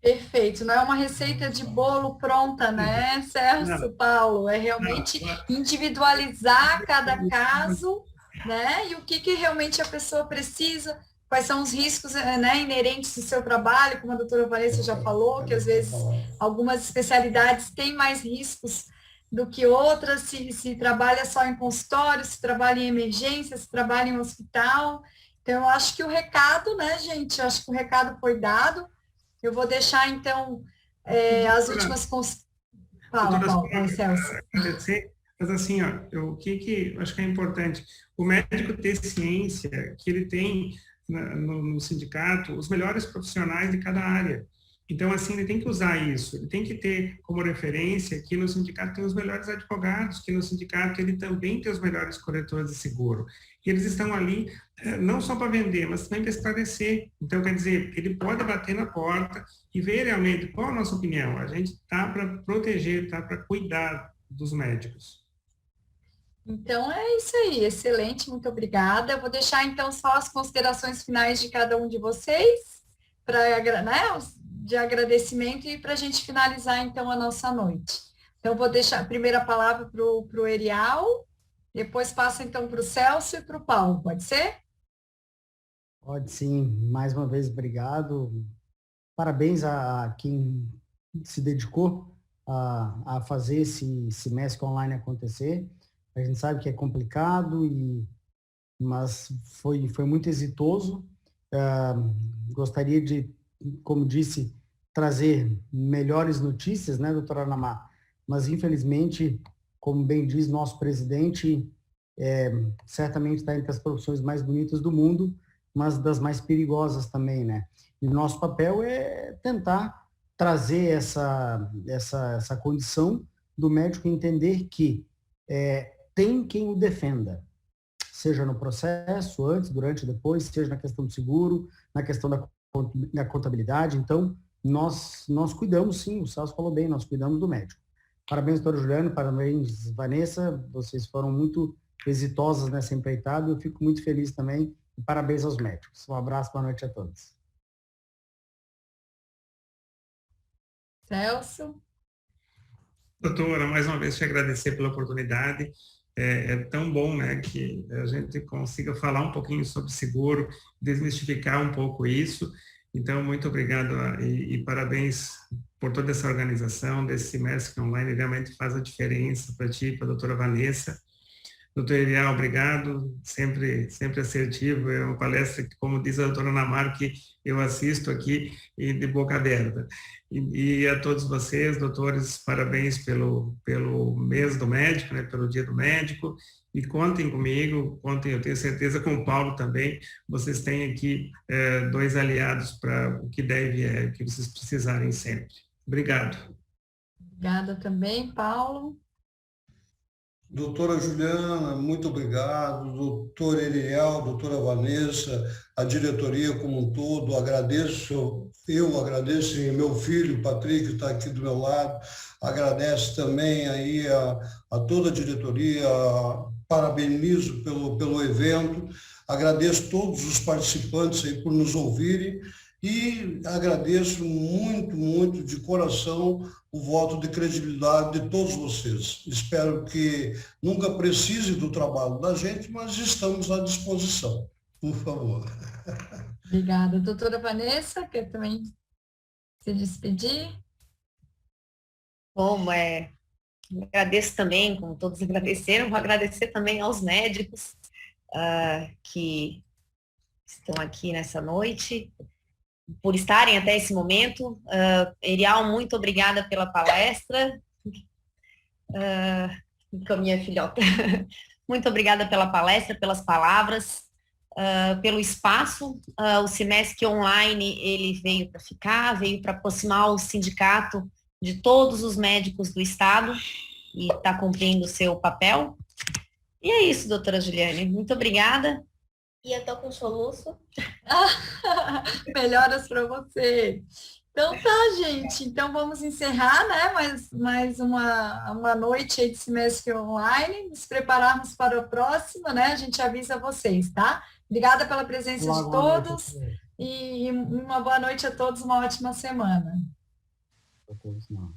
Perfeito, não é uma receita de bolo pronta, né, Celso, Paulo? É realmente individualizar cada caso, né? E o que realmente a pessoa precisa, quais são os riscos, né, inerentes do seu trabalho, como a doutora Vanessa já falou, que às vezes algumas especialidades têm mais riscos do que outras, se trabalha só em consultório, se trabalha em emergência, se trabalha em hospital. Então, eu acho que o recado, né, gente, eu acho que o recado foi dado. Eu vou deixar, então, as últimas... Fala, Celso. Mas assim, o que eu acho que é importante? O médico ter ciência que ele tem no sindicato os melhores profissionais de cada área. Então, assim, ele tem que usar isso, ele tem que ter como referência que no sindicato tem os melhores advogados, que no sindicato ele também tem os melhores corretores de seguro. E eles estão ali não só para vender, mas também para esclarecer. Então, quer dizer, ele pode bater na porta e ver realmente qual a nossa opinião. A gente está para proteger, está para cuidar dos médicos. Então, é isso aí, excelente, muito obrigada. Eu vou deixar, então, só as considerações finais de cada um de vocês, de agradecimento e para a gente finalizar, então, a nossa noite. Então, vou deixar a primeira palavra para o Erial, depois passa, então, para o Celso e para o Paulo, pode ser? Pode sim, mais uma vez, obrigado. Parabéns a quem se dedicou a fazer esse semestre online acontecer. A gente sabe que é complicado, mas foi muito exitoso. Gostaria de, como disse, trazer melhores notícias, né, doutora Ana Mar? Mas, infelizmente, como bem diz nosso presidente, certamente está entre as profissões mais bonitas do mundo, mas das mais perigosas também, né? E o nosso papel é tentar trazer essa condição do médico entender que tem quem o defenda, seja no processo, antes, durante, depois, seja na questão do seguro, na questão da contabilidade. Então, nós cuidamos, sim, o Celso falou bem, nós cuidamos do médico. Parabéns, doutor Juliano, parabéns, Vanessa, vocês foram muito exitosas nessa empreitada, eu fico muito feliz também, e parabéns aos médicos. Um abraço, boa noite a todos. Celso? Doutora, mais uma vez te agradecer pela oportunidade. É tão bom, né, que a gente consiga falar um pouquinho sobre seguro, desmistificar um pouco isso. Então, muito obrigado e parabéns por toda essa organização desse semestre online, realmente faz a diferença para ti, para a doutora Vanessa. Doutor Erial, obrigado, sempre assertivo, é uma palestra que, como diz a doutora Ana Mar, que eu assisto aqui e de boca aberta. E a todos vocês, doutores, parabéns pelo mês do médico, né, pelo dia do médico, e contem comigo, contem, eu tenho certeza, com o Paulo também, vocês têm aqui dois aliados para o que que vocês precisarem sempre. Obrigado. Obrigada também, Paulo. Doutora Juliana, muito obrigado. Doutor Eriel, doutora Vanessa, a diretoria como um todo, agradeço e meu filho, Patrick, está aqui do meu lado, agradece também aí a toda a diretoria, parabenizo pelo evento, agradeço todos os participantes aí por nos ouvirem e agradeço muito, muito de coração o voto de credibilidade de todos vocês. Espero que nunca precise do trabalho da gente, mas estamos à disposição. Por favor. Obrigada. Doutora Vanessa, quer também se despedir? Bom, Agradeço também, como todos agradeceram, vou agradecer também aos médicos que estão aqui nessa noite, por estarem até esse momento. Erial, muito obrigada pela palestra. Com a minha filhota. Muito obrigada pela palestra, pelas palavras, pelo espaço. O semestre online, ele veio para ficar, veio para aproximar o sindicato de todos os médicos do Estado e está cumprindo o seu papel. E é isso, doutora Juliane. Muito obrigada. E eu tô com soluço. Melhoras para você. Então tá, gente. Então vamos encerrar, né? Mais uma noite aí de semestre online. Nos prepararmos para a próxima, né? A gente avisa vocês, tá? Obrigada pela presença de todos. E uma boa noite a todos, uma ótima semana. A todos, não.